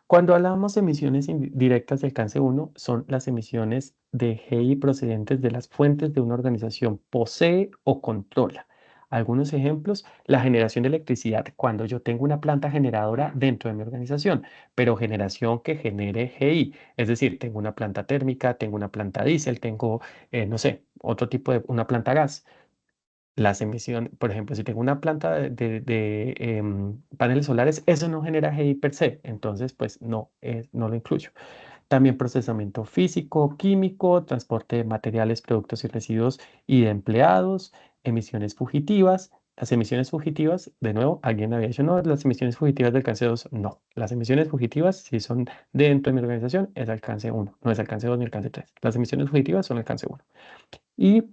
cuando hablamos de emisiones directas de alcance 1, son las emisiones de GI procedentes de las fuentes de una organización posee o controla. Algunos ejemplos, la generación de electricidad cuando yo tengo una planta generadora dentro de mi organización, pero generación que genere GI, es decir, tengo una planta térmica, tengo una planta diésel, tengo, no sé, otro tipo de, una planta gas. Las emisiones, por ejemplo, si tengo una planta de paneles solares, eso no genera GI per se, entonces pues no, no lo incluyo. También procesamiento físico, químico, transporte de materiales, productos y residuos y de empleados, emisiones fugitivas. Las emisiones fugitivas, de nuevo, alguien había dicho, no, las emisiones fugitivas de alcance 2, no. Las emisiones fugitivas, si son dentro de mi organización, es alcance 1, no es alcance 2 ni alcance 3. Las emisiones fugitivas son alcance 1. Y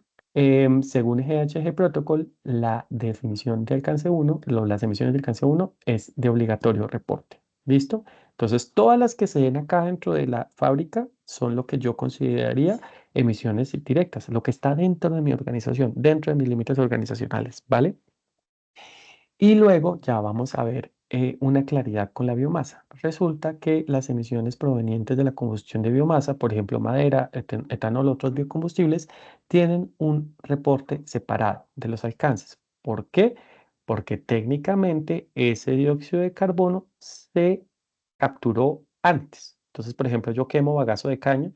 según GHG Protocol, la definición de alcance 1, las emisiones de alcance 1 es de obligatorio reporte. ¿Listo? Entonces, todas las que se den acá dentro de la fábrica son lo que yo consideraría emisiones directas, lo que está dentro de mi organización, dentro de mis límites organizacionales, ¿vale? Y luego ya vamos a ver una claridad con la biomasa. Resulta que las emisiones provenientes de la combustión de biomasa, por ejemplo, madera, etanol, otros biocombustibles, tienen un reporte separado de los alcances. ¿Por qué? Porque técnicamente ese dióxido de carbono se capturó antes. Entonces, por ejemplo, yo quemo bagazo de caña